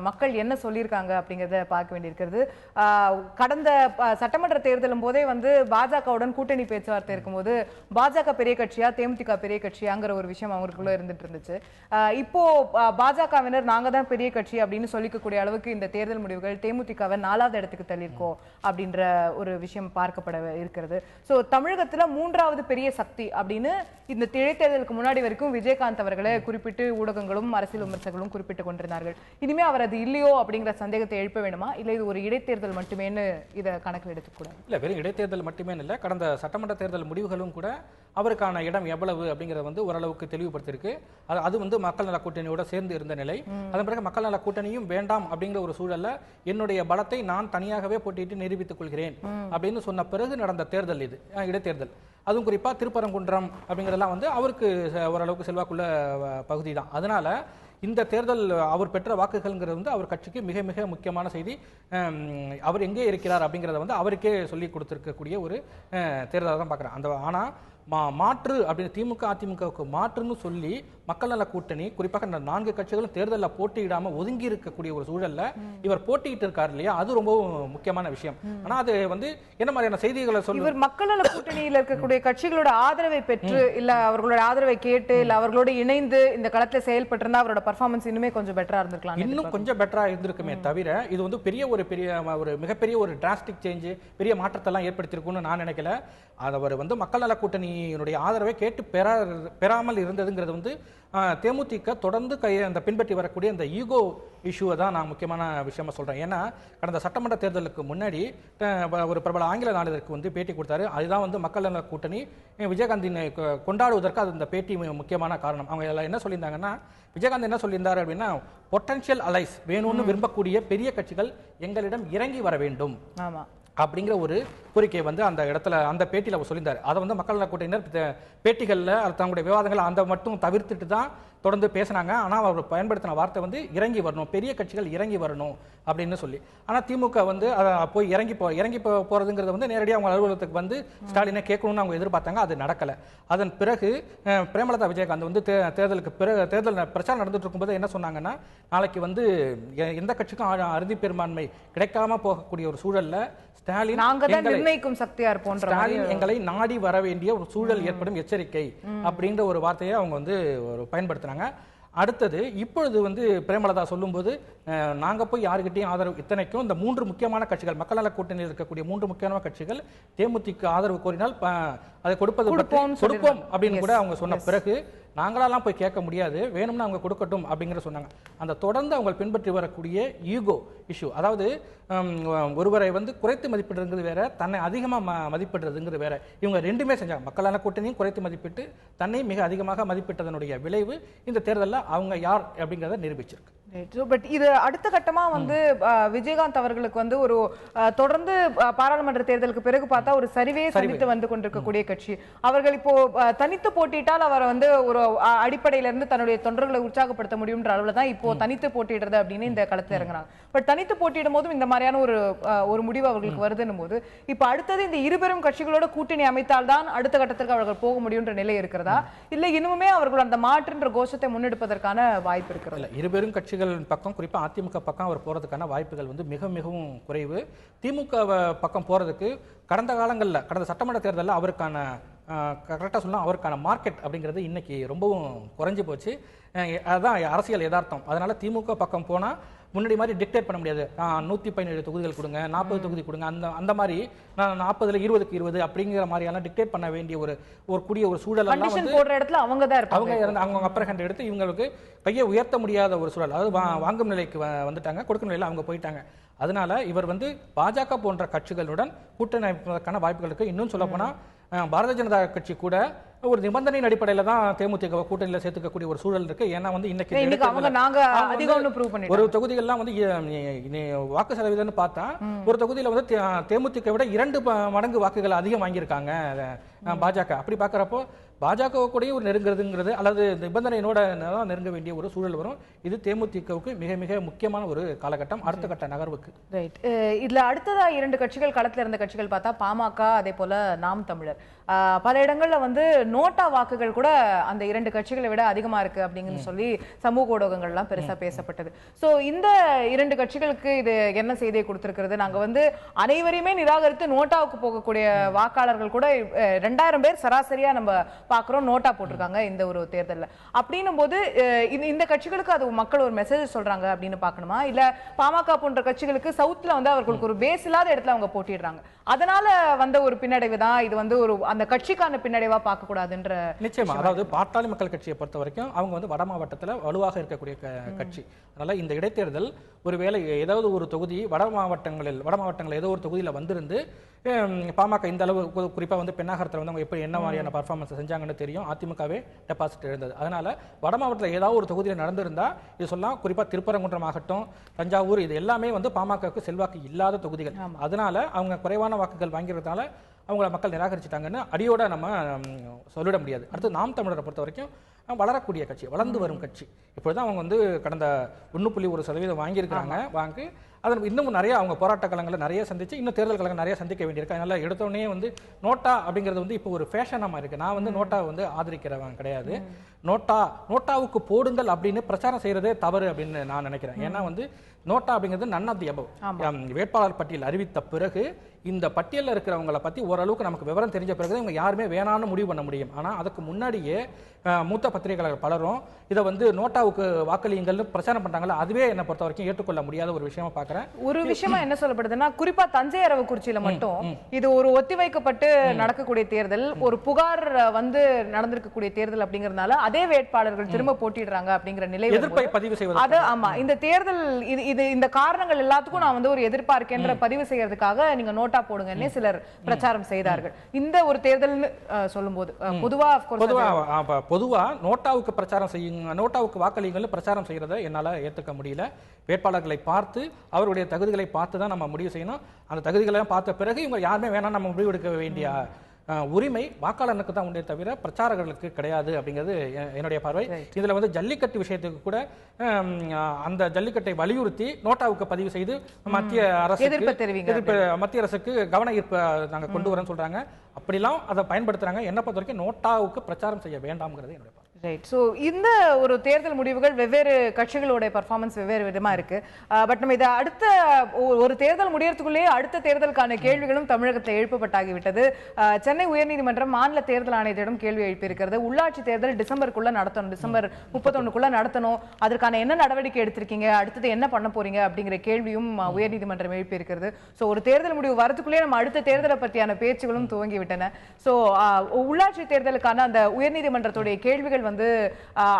மக்கள் என்ன சொல்லியிருக்காங்க அப்படிங்கறத பார்க்க வேண்டியிருக்கிறது. கடந்த சட்டமன்ற தேர்தலும் போதே வந்து பாஜகவுடன் கூட்டணி பேச்சுவார்த்தை இருக்கும்போது பாஜக பெரிய கட்சியா தேமுதிக பெரிய கட்சியாங்கிற ஒரு விஷயம் அவங்களுக்குள்ள இருந்துட்டு இருந்துச்சு. இப்போ பாஜகவினர் நாங்க தான் பெரிய கட்சி அப்படின்னு சொல்லிக்கக்கூடிய அளவுக்கு இந்த தேர்தல் முடிவுகள் தேமுதிகவை 4வது இடத்துக்கு தள்ளியிருக்கோம் அப்படின்ற ஒரு விஷயம் பார்க்கப்பட இருக்கிறது. சோ தமிழகத்துல 3வது பெரிய சக்தி அப்படின்னு இந்த இடைத்தேர்தலுக்கு முன்னாடி வரைக்கும் விஜயகாந்த் அவர்களை குறிப்பிட்டு ஊடகங்களும் அரசியல் விமர்சகர்களும் குறிப்பிட்டுக் கொண்டிருந்தார்கள். இனிமே அவர் அது இல்லையோ அப்படிங்கிற சந்தேகத்தை எழுப்ப வேண்டுமா, இல்ல இது ஒரு இடைத்தேர்தல் மட்டுமேன்னு இதை கணக்கில் எடுத்துக்கூடாது? இல்ல, வெறும் இடைத்தேர்தல் மட்டுமே இல்லை, கடந்த சட்டமன்ற தேர்தல் முடிவுகளும் கூட அவருக்கான இடம் எவ்வளவு அப்படிங்கறத வந்து ஓரளவுக்கு தெளிவுபடுத்திருக்கு. அது வந்து மக்கள் நல கூட்டணியோட சேர்ந்து இருந்த நிலை. அதன் பிறகு மக்கள் நல கூட்டணியும் வேண்டாம் அப்படிங்கிற ஒரு சூழல்ல என்னுடைய பலத்தை நான் தனியாகவே போட்டியிட்டு நிரூபித்துக் கொள்கிறேன் அப்படின்னு சொன்ன பிறகு நடந்த தேர்தல் இது இடைத்தேர்தல். அதுவும் குறிப்பா திருப்பரங்குன்றம் அப்படிங்கறதெல்லாம் வந்து அவருக்கு ஓரளவுக்கு செல்வாக்குள்ள பகுதி தான். அதனால இந்த தேர்தல் அவர் பெற்ற வாக்குகள்ங்கிறது வந்து அவர் கட்சிக்கு மிக மிக முக்கியமான செய்தி. அவர் எங்கே இருக்கிறார் அப்படிங்கிறத வந்து அவருக்கே சொல்லி கொடுத்திருக்கக்கூடிய ஒரு தேர்தலாக தான் பார்க்குறேன். அந்த ஆனால் மாற்று அப்படின்னு திமுக அதிமுகவுக்கு மாற்றுன்னு சொல்லி மக்கள் நல கூட்டணி குறிப்பாக இந்த 4 கட்சிகளும் தேர்தலில் போட்டியிடாம ஒதுங்கி இருக்கக்கூடிய ஒரு சூழல்ல இவர் போட்டியிட்டு இருக்காரு இல்லையா, அது ரொம்ப முக்கியமான விஷயம். ஆனா அது வந்து என்ன மாதிரியான செய்திகளை சொல்லி இவர் மக்கள் நல கூட்டணியில் இருக்கக்கூடிய கட்சிகளோட ஆதரவை பெற்று இல்ல அவர்களோட ஆதரவை கேட்டு இல்ல அவர்களோட இணைந்து இந்த களத்துல செயல்பட்டிருந்தா அவரோட பர்ஃபார்மன்ஸ் இன்னுமே கொஞ்சம் பெட்டரா இருந்திருக்கலாம், இன்னும் கொஞ்சம் பெட்டரா இருந்திருக்குமே தவிர இது வந்து ஒரு மிகப்பெரிய ஒரு டிராஸ்டிக் சேஞ்ச், பெரிய மாற்றத்தை எல்லாம் ஏற்படுத்தியிருக்கும்னு நான் நினைக்கல. அவர் வந்து மக்கள் நல கூட்டணியினுடைய ஆதரவை கேட்டு பெறாமல் இருந்ததுங்கிறது வந்து தேமுதிக தொடர்ந்து அந்த பின்பற்றி வரக்கூடிய அந்த ஈகோ இஷ்யூவை தான் நான் முக்கியமான விஷயமா சொல்றேன். ஏன்னா கடந்த சட்டமன்ற தேர்தலுக்கு முன்னாடி ஒரு பிரபல ஆங்கில நாளிதழுக்கு வந்து பேட்டி கொடுத்தாரு. அதுதான் வந்து மக்கள் நல கூட்டணி விஜயகாந்தின் கொண்டாடுவதற்கு அது இந்த பேட்டி முக்கியமான காரணம். அவங்க எல்லாம் என்ன சொல்லியிருந்தாங்கன்னா, விஜயகாந்த் என்ன சொல்லியிருந்தாரு அப்படின்னா, பொட்டன்ஷியல் அலைஸ் வேணும்னு விரும்பக்கூடிய பெரிய கட்சிகள் எங்களிடம் இறங்கி வர வேண்டும் அப்படிங்கிற ஒரு கோரிக்கை வந்து அந்த இடத்துல அந்த பேட்டியில் அவர் சொல்லியிருந்தார். அதை வந்து மக்கள் நல கூட்டணியினர் பேட்டிகளில் தங்களுடைய விவாதங்கள் அந்த மட்டும் தவிர்த்துட்டு தான் தொடர்ந்து பேசினாங்க. ஆனால் அவர் பயன்படுத்தின வார்த்தை வந்து இறங்கி வரணும், பெரிய கட்சிகள் இறங்கி வரணும் அப்படின்னு சொல்லி. ஆனால் திமுக வந்து அதை போய் இறங்கி போறதுங்கிறது வந்து நேரடியாக அவங்க அலுவலகத்துக்கு வந்து ஸ்டாலினை கேட்கணும்னு அவங்க எதிர்பார்த்தாங்க. அது நடக்கலை. அதன் பிறகு பிரேமலதா விஜயகாந்த் வந்து தேர்தலுக்கு பிறகு தேர்தல் பிரச்சாரம் நடந்துட்டு இருக்கும்போது என்ன சொன்னாங்கன்னா, நாளைக்கு வந்து எந்த கட்சிக்கும் அறுதி பெரும்பான்மை கிடைக்காம போகக்கூடிய ஒரு சூழல்ல ஸ்டாலின் எங்களை நாடி வர வேண்டிய ஒரு சூழல் ஏற்படும் எச்சரிக்கை அப்படின்ற ஒரு வார்த்தையை அவங்க வந்து பயன்படுத்தினாங்க. அடுத்தது இப்பொழுது வந்து பிரேமலதா சொல்லும்போது நாங்க போய் யாருக்கிட்டையும் ஆதரவு, இத்தனைக்கும் இந்த 3 முக்கியமான கட்சிகள், மக்கள் நல கூட்டணியில் இருக்கக்கூடிய 3 முக்கியமான கட்சிகள் தேமுதிக ஆதரவு கோரினால் அதை கொடுப்பது கொடுப்போம் அப்படின்னு கூட அவங்க சொன்ன பிறகு நாங்களாலாம் போய் கேட்க முடியாது, வேணும்னா அவங்க கொடுக்கட்டும் அப்படிங்கிற சொன்னாங்க. அந்த தொடர்ந்து அவங்க பின்பற்றி வரக்கூடிய ஈகோ இஷ்யூ, அதாவது ஒருவரை வந்து குறைத்து மதிப்பிடுறது வேற, தன்னை அதிகமாக மதிப்பிடுறதுங்கிறது வேற. இவங்க ரெண்டுமே செஞ்சாங்க. மக்கள் நல கூட்டணியும் குறைத்து மதிப்பிட்டு தன்னை மிக அதிகமாக மதிப்பிட்டதனுடைய விளைவு இந்த தேர்தலில் அவங்க யார் அப்படிங்கிறத நிரூபிச்சிருக்கு. பட் இது அடுத்த கட்டமா வந்து விஜயகாந்த் அவர்களுக்கு வந்து ஒரு தொடர்ந்து பாராளுமன்ற தேர்தலுக்கு பிறகு பார்த்தா ஒரு சரிவே சந்தித்து வந்து கொண்டிருக்கக்கூடிய கட்சி. அவர்கள் இப்போ தனித்து போட்டியிட்டால் அவரை வந்து ஒரு அடிப்படையில இருந்து தன்னுடைய தொண்டர்களை உற்சாகப்படுத்த முடியும்ன்ற அளவுல தான் இப்போ தனித்து போட்டியிடுறது அப்படின்னு இந்த களத்துல இறங்குறாங்க. பட் தனித்து போட்டியிடும் போதும் இந்த மாதிரியான ஒரு முடிவு அவர்களுக்கு வருதுன்னும் போது இப்ப அடுத்தது இந்த இருபெரும் கட்சிகளோட கூட்டணி அமைத்தால் தான் அடுத்த கட்டத்திற்கு அவர்கள் போக முடியும்ன்ற நிலை இருக்கிறதா, இல்ல இன்னுமே அவர்கள் அந்த மாற்றுன்ற கோஷத்தை முன்னெடுப்பதற்கான வாய்ப்பு இருக்கிறது? இருபெரும் கட்சிகள் பக்கம், குறிப்பா அதிமுக பக்கம் அவர் போறதுக்கான வாய்ப்புகள் வந்து மிகவும் குறைவு. திமுக பக்கம் போறதுக்கு கடந்த காலங்களில், கடந்த சட்டமன்ற தேர்தலில் அவருக்கான கரெக்டாக சொல்லலாம், அவருக்கான மார்க்கெட் அப்படிங்கிறது இன்னைக்கு ரொம்பவும் குறைஞ்சி போச்சு. அதுதான் அரசியல் யதார்த்தம். அதனால திமுக பக்கம் போனா முன்னாடி மாதிரி டிக்டேட் பண்ண முடியாது. 117 தொகுதிகள் கொடுங்க, 40 தொகுதி கொடுங்க, அந்த மாதிரி 40ல் 20க்கு 20 அப்படிங்கிற மாதிரியெல்லாம் டிக்டேட் பண்ண வேண்டிய ஒரு கூடிய ஒரு சூழல் போடுற இடத்துல அவங்க தான் இருப்பாங்க. அவங்க அப்பர் ஹேண்ட் எடுத்து இவங்களுக்கு கையை உயர்த்த முடியாத ஒரு சூழல், அதாவது வாங்கும் நிலைக்கு வந்துட்டாங்க, கொடுக்கும் நிலையில் அவங்க போயிட்டாங்க. அதனால இவர் வந்து பாஜக போன்ற கட்சிகளுடன் கூட்டணி அமைப்பதற்கான வாய்ப்புகள் இருக்கு. இன்னும் சொல்ல போனா பாரதிய ஜனதா கட்சி கூட ஒரு நிபந்தனையின் அடிப்படையில தான் தேமுதிக கூட்டணியில சேர்த்துக்கக்கூடிய ஒரு சூழல் இருக்கு. ஏன்னா வந்து இன்னைக்கு ஒரு தொகுதிகள்லாம் வந்து வாக்கு சதவீதம்னு பார்த்தா ஒரு தொகுதியில வந்து தேமுதிக விட 2 மடங்கு வாக்குகள் அதிகம் வாங்கியிருக்காங்க பாஜக. அப்படி பாக்குறப்போ பாஜக கூடயும் ஒரு நெருங்குறதுங்கிறது அல்லது நிபந்தனையோட நெருங்க வேண்டிய ஒரு சூழல் வரும். இது தேமுதிகவுக்கு மிக முக்கியமான ஒரு காலகட்டம், அடுத்த கட்ட நகர்வுக்கு. ரைட். இதுல அடுத்ததா 2 கட்சிகள் களத்துல இருந்த கட்சிகள் பார்த்தா பாமக, அதே போல நாம் தமிழர். பல இடங்கள்ல வந்து நோட்டா வாக்குகள் கூட அந்த 2 கட்சிகளை விட அதிகமா இருக்கு அப்படின்னு சொல்லி சமூக ஊடகங்கள்லாம் பெருசா பேசப்பட்டது. சோ இந்த 2 கட்சிகளுக்கு இது என்ன செய்தியை கொடுத்திருக்கிறது? நாங்க வந்து அனைவரையுமே நிராகரித்து நோட்டாவுக்கு போகக்கூடிய வாக்காளர்கள் கூட 2000 பேர் சராசரியா நம்ம பாக்குறோம் நோட்டா போட்டிருக்காங்க இந்த ஒரு தேர்தல்ல. அப்படின்னும் போது இந்த கட்சிகளுக்கு அது மக்கள் ஒரு மெசேஜ் சொல்றாங்க அப்படின்னு பார்க்கணுமா, இல்ல பாமக போன்ற கட்சிகளுக்கு சவுத்ல வந்து அவர்களுக்கு ஒரு பேஸ் இல்லாத இடத்துல அவங்க போட்டிடுறாங்க, அதனால வந்த ஒரு பின்னடைவு தான் இது வந்து ஒரு அந்த கட்சிக்கான பின்னடைவா பார்க்க கூடாதுன்ற? நிச்சயமா. அதாவது பாட்டாளி மக்கள் கட்சியை பொறுத்த வரைக்கும் அவங்க வந்து வட மாவட்டத்தில் வலுவாக இருக்கக்கூடிய கட்சி. அதனால இந்த இடைத்தேர்தல் ஒருவேளை ஏதாவது ஒரு தொகுதி வட மாவட்டங்கள் ஏதோ ஒரு தொகுதியில் வந்திருந்து பாமக இந்த அளவு குறிப்பாக வந்து பெண்ணாகரத்தில் வந்து அவங்க எப்படி என்ன மாதிரியான பர்ஃபார்மன்ஸ் செஞ்சாங்கன்னு தெரியும். அதிமுகவே டெபாசிட் எழுந்தது. அதனால வட மாவட்டத்தில் ஏதாவது ஒரு தொகுதியில் நடந்திருந்தா இது சொல்லலாம். குறிப்பாக திருப்பரங்குன்றம் ஆகட்டும், தஞ்சாவூர், இது எல்லாமே வந்து பாமகவுக்கு செல்வாக்கு இல்லாத தொகுதிகள். அதனால அவங்க குறைவான வாக்குகள் வாங்கிறதுனால அவங்கள மக்கள் நிராகரிச்சிட்டாங்கன்னு அடியோட நம்ம சொல்லிட முடியாது. அடுத்து நாம் தமிழரை பொறுத்த வரைக்கும் வளரக்கூடிய கட்சி, வளர்ந்து வரும் கட்சி. இப்பொழுது அவங்க வந்து கடந்த 1.1% வாங்கியிருக்கிறாங்க. வாங்கி அதன் இன்னும் நிறைய அவங்க போராட்ட களங்களை நிறைய சந்திச்சு இன்னும் தேர்தல் களங்கள் நிறைய சந்திக்க வேண்டியிருக்கு. அதனால எடுத்தோடனே வந்து நோட்டா அப்படிங்கிறது வந்து இப்போ ஒரு ஃபேஷனாக இருக்கு. நான் வந்து நோட்டா வந்து ஆதரிக்கிறவன் கிடையாது. நோட்டாவுக்கு போடுங்கள் அப்படின்னு பிரச்சாரம் செய்யறதே தவறு அப்படின்னு நான் நினைக்கிறேன். ஏன்னா வந்து நோட்டா அப்படிங்கிறது நன் ஆஃப் தி அபவ். வேட்பாளர் பட்டியல் அறிவித்த பிறகு இந்த பட்டியலில் இருக்கிறவங்களை பத்தி ஓரளவுக்கு நமக்கு விவரம் தெரிஞ்ச பிறகு இவங்க யாருமே வேணான்னு முடிவு பண்ண முடியும். ஆனா அதுக்கு முன்னாடியே மூத்த பத்திரிகையாளர்கள் பலரும் இதை வந்து நோட்டாவுக்கு வாக்களியுங்கள்னு பிரச்சாரம் பண்றாங்கல்ல, அதுவே என்னை பொறுத்த வரைக்கும் ஏற்றுக்கொள்ள முடியாத ஒரு விஷயமா பாக்குறேன். ஒரு விஷயமா என்ன சொல்லப்படுதுன்னா, குறிப்பா தஞ்சை அரவக்குறிச்சியில மட்டும் இது ஒரு ஒத்திவைக்கப்பட்டு நடக்கக்கூடிய தேர்தல், ஒரு புகார் வந்து நடந்திருக்கக்கூடிய தேர்தல் அப்படிங்கறதுனால அதே வேட்பாளர்கள் திரும்ப போட்டிடுறாங்க அப்படிங்கிற நிலை எதிர்ப்பை பதிவு செய்வது. அது ஆமா, இந்த தேர்தல் இது இந்த காரணங்கள் எல்லாத்துக்கும் நான் வந்து ஒரு எதிர்பார்க்கின்ற பதிவு செய்யறதுக்காக நீங்க நோட்டா போடுங்கன்னு சிலர் பிரச்சாரம் செய்தார்கள். இந்த ஒரு தேர்தல் சொல்லும் போது பொதுவா நோட்டாவுக்கு பிரச்சாரம் செய்யுங்க, நோட்டாவுக்கு வாக்களியுங்கள் பிரச்சாரம் செய்யறதை என்னால ஏத்துக்க முடியல. வேட்பாளர்களை பார்த்து அவருடைய தகுதிகளை பார்த்து தான் நம்ம முடிவு செய்யணும். அந்த தகுதிகளை பார்த்த பிறகு இவங்க யாருமே வேணாம் நம்ம முடிவு எடுக்க வேண்டிய உரிமை வாக்காளருக்கு தான் உண்டே தவிர பிரச்சாரர்களுக்கு கிடையாது அப்படிங்கிறது என்னுடைய பார்வை. இதுல வந்து ஜல்லிக்கட்டு விஷயத்துக்கு கூட அந்த ஜல்லிக்கட்டை வலியுறுத்தி நோட்டாவுக்கு பதிவு செய்து மத்திய அரசுக்கு கவன ஈர்ப்பு நாங்க கொண்டு வரேன்னு சொல்றாங்க. அப்படிலாம் அதை பயன்படுத்துறாங்க. என்ன பொறுத்த வரைக்கும் நோட்டாவுக்கு பிரச்சாரம் செய்ய வேண்டாம்ங்கிறது என்னுடைய பார்வை. ரைட். ஸோ இந்த ஒரு தேர்தல் முடிவுகள் வெவ்வேறு கட்சிகளோட பர்ஃபார்மன்ஸ் வெவ்வேறு விதமா இருக்கு. பட் நம்ம இதை அடுத்த ஒரு தேர்தல் முடியறதுக்குள்ளேயே அடுத்த தேர்தலுக்கான கேள்விகளும் தமிழகத்தில் எழுப்பப்பட்டாகிவிட்டது. சென்னை உயர்நீதிமன்றம் மாநில தேர்தல் ஆணையத்திடம் கேள்வி எழுப்பியிருக்கிறது. உள்ளாட்சி தேர்தல் டிசம்பருக்குள்ள நடத்தணும், டிசம்பர் 31க்குள்ள நடத்தணும், அதற்கான என்ன நடவடிக்கை எடுத்திருக்கீங்க, அடுத்தது என்ன பண்ண போறீங்க அப்படிங்கிற கேள்வியும் உயர்நீதிமன்றம் எழுப்பியிருக்கிறது. ஸோ ஒரு தேர்தல் முடிவு வரதுக்குள்ளேயே நம்ம அடுத்த தேர்தலை பற்றியான பேச்சுகளும் துவங்கிவிட்டன. ஸோ உள்ளாட்சி தேர்தலுக்கான அந்த உயர்நீதிமன்றத்துடைய கேள்விகள் வந்து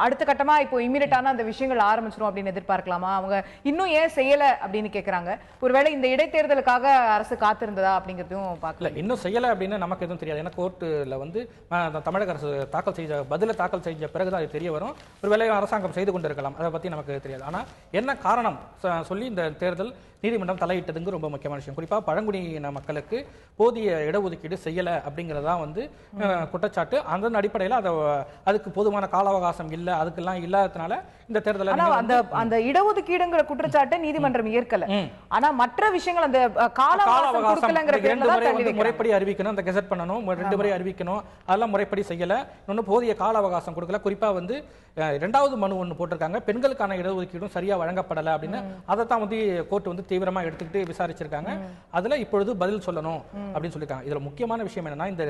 அடுத்த கட்டமா இப்போ இமிடியட்டான அந்த விஷயங்கள் ஆரம்பிச்சிரும் அப்படின்னு எதிர்பார்க்கலாமா? அவங்க இன்னும் ஏன் செய்யல அப்படின்னு கேக்குறாங்க. ஒருவேளை இந்த இடைத்தேர்தலுக்காக அரசு காத்திருந்ததா அப்படிங்கறதையும் பார்க்கல. இன்னும் செய்யல அப்படின்னு நமக்கு எதுவும் தெரியாது. ஏன்னா கோர்ட்டுல வந்து தமிழக அரசு தாக்கல் செஞ்ச பிறகுதான் அது தெரிய வரும். ஒருவேளை அரசாங்கம் செய்து கொண்டிருக்கலாம், அதை பத்தி நமக்கு தெரியாது. ஆனா என்ன காரணம் சொல்லி இந்த தேர்தல் நீதிமன்றம் தலையிட்டதுங்க ரொம்ப முக்கியமான விஷயம். குறிப்பா பழங்குடியின மக்களுக்கு போதிய இடஒதுக்கீடு செய்யல அப்படிங்கறதா வந்து குற்றச்சாட்டு. அதன் அடிப்படையில் அதுக்கு போதுமான கால அவகாசம் இல்ல, அதுக்கெல்லாம் இல்லாததுனால இந்த தேர்தல் அந்த இடஒதுக்கீடுங்கிற குற்றச்சாட்டை நீதிமன்றம் ஏற்கல. ஆனா மற்ற விஷயங்கள் அந்த கால அவகாசம் முறைப்படி அறிவிக்கணும், அந்த கெசட் பண்ணணும், 2 முறை அறிவிக்கணும், அதெல்லாம் முறைப்படி செய்யல. இன்னொன்னு போதிய கால அவகாசம் கொடுக்கல. குறிப்பா வந்து 2வது மனு ஒன்று போட்டிருக்காங்க, பெண்களுக்கான இடஒதுக்கீடும் சரியா வழங்கப்படல அப்படின்னு. அதை தான் வந்து கோர்ட் வந்து தீவிரமா எடுத்துக்கிட்டு விசாரிச்சிருக்காங்க. அதுல இப்பொழுது பதில் சொல்லணும் அப்படின்னு சொல்லியிருக்காங்க. இதுல முக்கியமான விஷயம் என்னன்னா, இந்த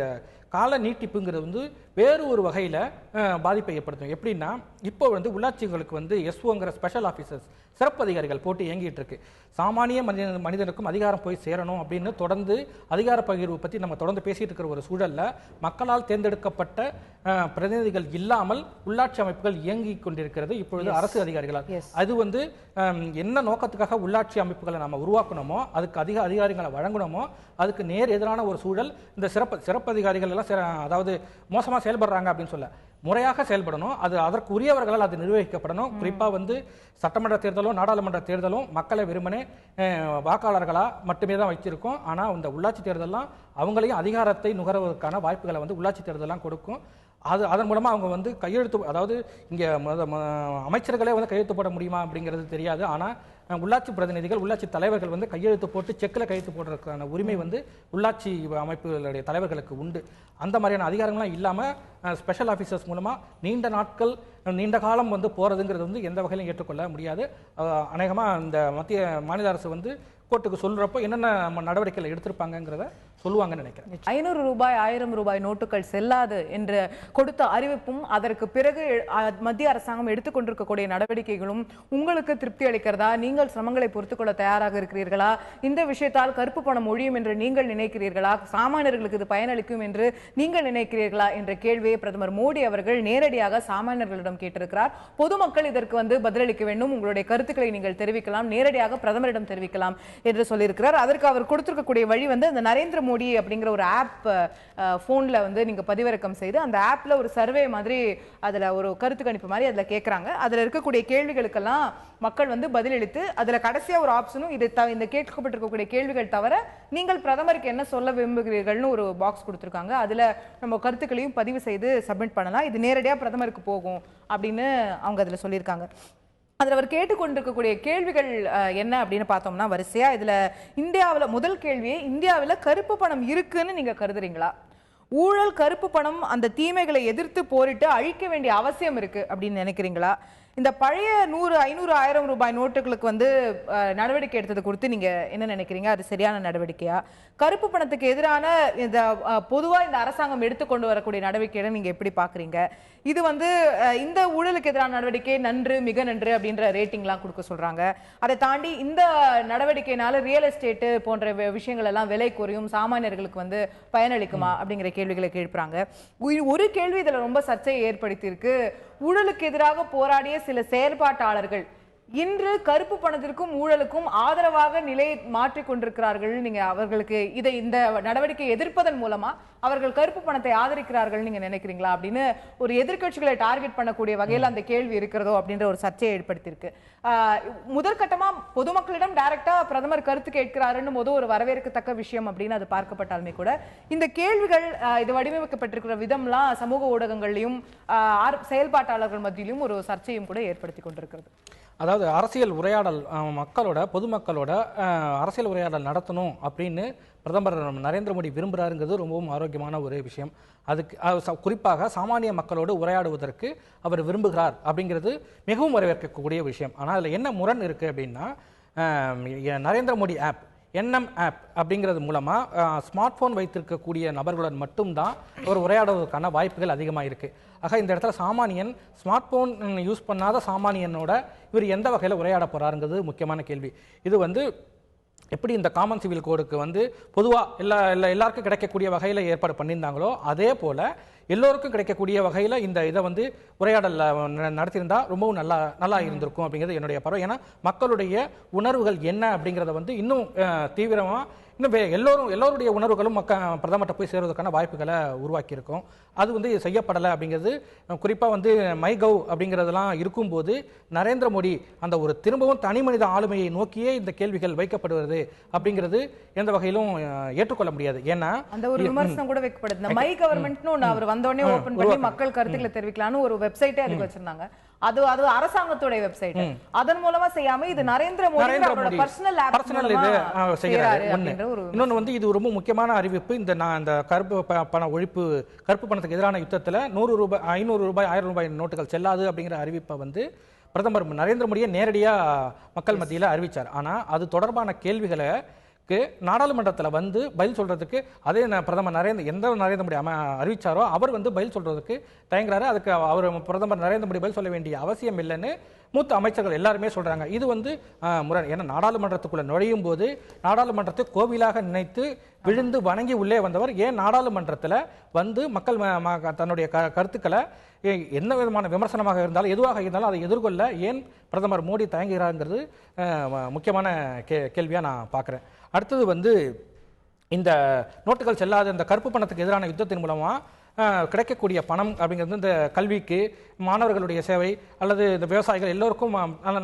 கால நீட்டிப்புங்கிறது வந்து வேறு ஒரு வகையில பாதிப்பை ஏற்படுத்தும். எப்படின்னா, இப்போ வந்து உள்ளாட்சிகளுக்கு வந்து எஸ்ஓங்கிற ஸ்பெஷல் ஆபீசர்ஸ், சிறப்பு அதிகாரிகள் போட்டு இயங்கிட்டு இருக்கு. சாமானிய மனிதனுக்கும் அதிகாரம் போய் சேரணும் அப்படின்னு தொடர்ந்து அதிகார பகிர்வு பத்தி நம்ம தொடர்ந்து பேசிட்டு இருக்கிற ஒரு சூழல்ல மக்களால் தேர்ந்தெடுக்கப்பட்ட பிரதிநிதிகள் இல்லாமல் உள்ளாட்சி அமைப்புகள் இயங்கி கொண்டிருக்கிறது இப்பொழுது அரசு அதிகாரிகளால். அது வந்து என்ன நோக்கத்துக்காக உள்ளாட்சி அமைப்புகளை நம்ம உருவாக்கணுமோ, அதுக்கு அதிக அதிகாரிகளை வழங்கணுமோ, அதுக்கு நேர் எதிரான ஒரு சூழல் இந்த சிறப்பு அதிகாரிகள் எல்லாம் அதாவது மோசமா செயல்படுறாங்க அப்படின்னு சொல்ல, முறையாக செயல்படணும். அது அதற்கு உரியவர்களால் அது நிர்வகிக்கப்படணும். குறிப்பா வந்து சட்டமன்ற தேர்தலும் நாடாளுமன்ற தேர்தலும் மக்களை வெறுமனே வாக்காளர்களா மட்டுமே தான் வச்சிருக்கோம். ஆனா இந்த உள்ளாட்சி தேர்தலாம் அவங்களையும் அதிகாரத்தை நுகர்வதற்கான வாய்ப்புகளை வந்து உள்ளாட்சி தேர்தலாம் கொடுக்கும். அதன் மூலமா அவங்க வந்து கையெழுத்து, அதாவது இங்க அமைச்சர்களே வந்து கையெழுத்து போட முடியுமா அப்படிங்கிறது தெரியாது. ஆனா உள்ளாட்சி பிரதிநிதிகள், உள்ளாட்சி தலைவர்கள் வந்து கையெழுத்து போட்டு செக்கில் கையெழுத்து போடுறதுக்கான உரிமை வந்து உள்ளாட்சி அமைப்புகளுடைய தலைவர்களுக்கு உண்டு. அந்த மாதிரியான அதிகாரங்கள்லாம் இல்லாமல் ஸ்பெஷல் ஆஃபீஸர்ஸ் மூலமா நீண்ட நாட்கள் நீண்ட காலம் வந்து போறதுங்கிறது வந்து எந்த வகையிலும் ஏற்றுக்கொள்ள முடியாது. அநேகமாக இந்த மத்திய மாநில அரசு வந்து கோர்ட்டுக்கு சொல்றப்போ என்னென்ன நடவடிக்கைகள் எடுத்திருப்பாங்கிறத சொல்லுவாங்கன்னு நினைக்கிறேன். 500 ரூபாய் 1000 ரூபாய் நோட்டுகள் செல்லாது என்று கொடுத்த அறிவிப்பும் அதற்கு பிறகு மத்திய அரசாங்கம் எடுத்துக்கொண்டிருக்கக்கூடிய நடவடிக்கைகளும் உங்களுக்கு திருப்தி அளிக்கிறதா? நீங்கள் சிரமங்களை பொறுத்துக்கொள்ள தயாராக இருக்கிறீர்களா? இந்த விஷயத்தால் கருப்பு பணம் ஒழியும் என்று நீங்கள் நினைக்கிறீர்களா? சாமானியர்களுக்கு இது பயனளிக்கும் என்று நீங்கள் நினைக்கிறீர்களா என்ற கேள்வியை பிரதமர் மோடி அவர்கள் நேரடியாக சாமானியர்களிடம் கேட்டிருக்கிறார். பொதுமக்கள் இதற்கு வந்து பதிலளிக்க வேண்டும், உங்களுடைய கருத்துக்களை நீங்கள் தெரிவிக்கலாம், நேரடியாக பிரதமரிடம் தெரிவிக்கலாம் என்று சொல்லியிருக்கிறார். அதற்கு அவர் கொடுத்திருக்கக்கூடிய வழி வந்து அந்த நரேந்திர மோடி அப்படிங்கிற ஒரு ஆப் போன்ல வந்து நீங்க பதிவிறக்கம் செய்து அந்த ஆப்ல ஒரு சர்வே மாதிரி, அதுல ஒரு கருத்து கணிப்பு மாதிரி அதுல கேட்கறாங்க. அதுல இருக்கக்கூடிய கேள்விகளுக்கெல்லாம் மக்கள் வந்து பதிலளித்து அதுல கடைசியா ஒரு ஆப்ஷனும் இது இந்த கேட்கப்பட்டிருக்கக்கூடிய கேள்விகள் தவிர நீங்கள் பிரதமருக்கு என்ன சொல்ல விரும்புகிறீர்கள்னு ஒரு பாக்ஸ் கொடுத்திருக்காங்க. அதுல நம்ம கருத்துக்களையும் பதிவு செய்து சப்மிட் பண்ணலாம். இது நேரடியா பிரதமருக்கு போகும் அப்படின்னு அவங்க அதுல சொல்லியிருக்காங்க. அதில் அவர் கேட்டுக்கொண்டிருக்கக்கூடிய கேள்விகள் என்ன அப்படின்னு பார்த்தோம்னா, வரிசையா இதுல இந்தியாவில் முதல் கேள்வியே, இந்தியாவில் கருப்பு பணம் இருக்குன்னு நீங்க கருதுறீங்களா? ஊழல், கருப்பு பணம், அந்த தீமைகளை எதிர்த்து போரிட்டு அழிக்க வேண்டிய அவசியம் இருக்கு அப்படின்னு நினைக்கிறீங்களா? இந்த பழைய 100, 500, 1000 ரூபாய் நோட்டுகளுக்கு வந்து நடவடிக்கை எடுத்தது குறித்து நீங்க என்ன நினைக்கிறீங்க? அது சரியான நடவடிக்கையா? கருப்பு பணத்துக்கு எதிரான இந்த பொதுவா இந்த அரசாங்கம் எடுத்துக்கொண்டு வரக்கூடிய நடவடிக்கையை நீங்க எப்படி பாக்குறீங்க? இது வந்து இந்த ஊழலுக்கு எதிரான நடவடிக்கை நன்று, மிக நன்று அப்படின்ற ரேட்டிங்லாம் கொடுக்க சொல்றாங்க. அதை தாண்டி இந்த நடவடிக்கையினால ரியல் எஸ்டேட் போன்ற விஷயங்கள் எல்லாம் விலை குறையும், சாமானியர்களுக்கு வந்து பயனளிக்குமா அப்படிங்கிற கேள்விகளை எழுப்புறாங்க. ஒரு கேள்வி இதுல ரொம்ப சர்ச்சையை ஏற்படுத்தி இருக்கு. ஊழலுக்கு எதிராக போராடிய சில செயற்பாட்டாளர்கள் இன்று கருப்பு பணத்திற்கும் ஊழலுக்கும் ஆதரவாக நிலை மாற்றிக் கொண்டிருக்கிறார்கள். நீங்க அவர்களுக்கு இந்த நடவடிக்கை எதிர்ப்பதன் மூலமா அவர்கள் கருப்பு பணத்தை ஆதரிக்கிறார்கள் நீங்க நினைக்கிறீங்களா அப்படின்னு ஒரு எதிர்க்கட்சிகளை டார்கெட் பண்ணக்கூடிய வகையில் அந்த கேள்வி இருக்கிறதோ அப்படின்ற ஒரு சர்ச்சையை ஏற்படுத்தியிருக்கு. முதற்கட்டமா பொதுமக்களிடம் டைரக்டா பிரதமர் கருத்து கேட்கிறாருன்னு ஒரு வரவேற்கத்தக்க விஷயம் அப்படின்னு அது பார்க்கப்பட்டாலுமே கூட இந்த கேள்விகள் இது வடிவமைக்கப்பட்டிருக்கிற விதம்லாம் சமூக ஊடகங்களையும் செயல்பாட்டாளர்கள் மத்தியிலும் ஒரு சர்ச்சையும் கூட ஏற்படுத்தி கொண்டிருக்கிறது. அதாவது அரசியல் உரையாடல் மக்களோட பொதுமக்களோட அரசியல் உரையாடல் நடத்தணும் அப்படின்னு பிரதமர் நரேந்திர மோடி விரும்புகிறாருங்கிறது ரொம்பவும் ஆரோக்கியமான ஒரு விஷயம். அதுக்கு குறிப்பாக சாமானிய மக்களோடு உரையாடுவதற்கு அவர் விரும்புகிறார் அப்படிங்கிறது மிகவும் வரவேற்கக்கூடிய விஷயம். ஆனால் அதில் என்ன முரண் இருக்குது அப்படின்னா, Narendra Modi app NM app அப்படிங்கிறது மூலமாக ஸ்மார்ட் ஃபோன் வைத்திருக்கக்கூடிய நபர்களுடன் மட்டும்தான் ஒரு உரையாடுவதற்கான வாய்ப்புகள் அதிகமாக இருக்குது. ஆக இந்த இடத்துல சாமானியன் ஸ்மார்ட் ஃபோன் யூஸ் பண்ணாத சாமானியனோட இவர் எந்த வகையில் உரையாட போகிறாருங்கிறது முக்கியமான கேள்வி. இது எப்படி இந்த காமன் சிவில் கோடுக்கு பொதுவாக எல்லாருக்கும் கிடைக்கக்கூடிய வகையில் ஏற்பாடு பண்ணியிருந்தாங்களோ அதே போல் எல்லோருக்கும் கிடைக்கக்கூடிய வகையில் இந்த இதை உரையாடல் நடத்தியிருந்தா ரொம்பவும் நல்லா இருந்திருக்கும் அப்படிங்கிறது என்னுடைய பார்வை. ஏன்னா மக்களுடைய உணர்வுகள் என்ன அப்படிங்கிறத இன்னும் தீவிரமாக இன்னும் எல்லோருடைய உணர்வுகளும் பிரதமர்கிட்ட போய் சேருவதற்கான வாய்ப்புகளை உருவாக்கியிருக்கோம். அது செய்யப்படலை அப்படிங்கிறது குறிப்பாக மை கவ் அப்படிங்கிறதெல்லாம் இருக்கும்போது நரேந்திர மோடி அந்த ஒரு திரும்பவும் தனி மனித ஆளுமையை நோக்கியே இந்த கேள்விகள் வைக்கப்படுவது அப்படிங்கிறது எந்த வகையிலும் ஏற்றுக்கொள்ள முடியாது. ஏன்னா அந்த ஒரு விமர்சனம் கூட வைக்கப்படுது. மை கவர்மெண்ட்னு அவர் வந்தோடனே ஓபன் பண்ணி மக்கள் கருத்துக்களை தெரிவிக்கலாம்னு ஒரு வெப்சைட்டே அதுக்கு வச்சிருந்தாங்க. அது அரசாங்கத்துடைய வெப்சைட். அதன் மூலமா செய்யாம இது நரேந்திர மோடி பர்சனல் இது செய்யறாரு. இன்னொன்னு இது ரொம்ப முக்கியமான அறிவிப்பு. இந்த கருப்பு பணத்துக்கு எதிரான யுத்தத்துல 100 ரூபாய் 500 ரூபாய் 1000 ரூபாய் நோட்டுகள் செல்லாது அப்படிங்கிற அறிவிப்பை பிரதமர் நரேந்திர மோடியை நேரடியா மக்கள் மத்தியில் அறிவிச்சார். ஆனா அது தொடர்பான கேள்விகளை நாடாளுமன்றத்தில் பதில் சொல்றதுக்கு அதே பிரதமர் நரேந்திர மோடி அறிவிச்சாரோ அவர் பதில் சொல்றதுக்கு தயங்குறாரு. அதுக்கு அவர் பிரதமர் நரேந்திர மோடி பதில் சொல்ல வேண்டிய அவசியம் இல்லைன்னு மூத்த அமைச்சர்கள் எல்லாருமே சொல்றாங்க. இது முரண். ஏன்னா நாடாளுமன்றத்துக்குள்ள நுழையும் போது நாடாளுமன்றத்தை கோவிலாக நினைத்து விழுந்து வணங்கி உள்ளே வந்தவர் ஏன் நாடாளுமன்றத்தில் மக்கள் தன்னுடைய கருத்துக்களை என்ன விதமான விமர்சனமாக இருந்தாலும் எதுவாக இருந்தாலும் அதை எதிர்கொள்ள ஏன் பிரதமர் மோடி தயங்குகிறாருங்கிறது முக்கியமான கேள்வியாக நான் பார்க்குறேன். அடுத்தது இந்த நோட்டுகள் செல்லாத இந்த கருப்பு பணத்துக்கு எதிரான யுத்தத்தின் மூலமாக கிடைக்கக்கூடிய பணம் அப்படிங்கிறது இந்த கல்விக்கு, மாணவர்களுடைய சேவை அல்லது இந்த விவசாயிகள் எல்லோருக்கும்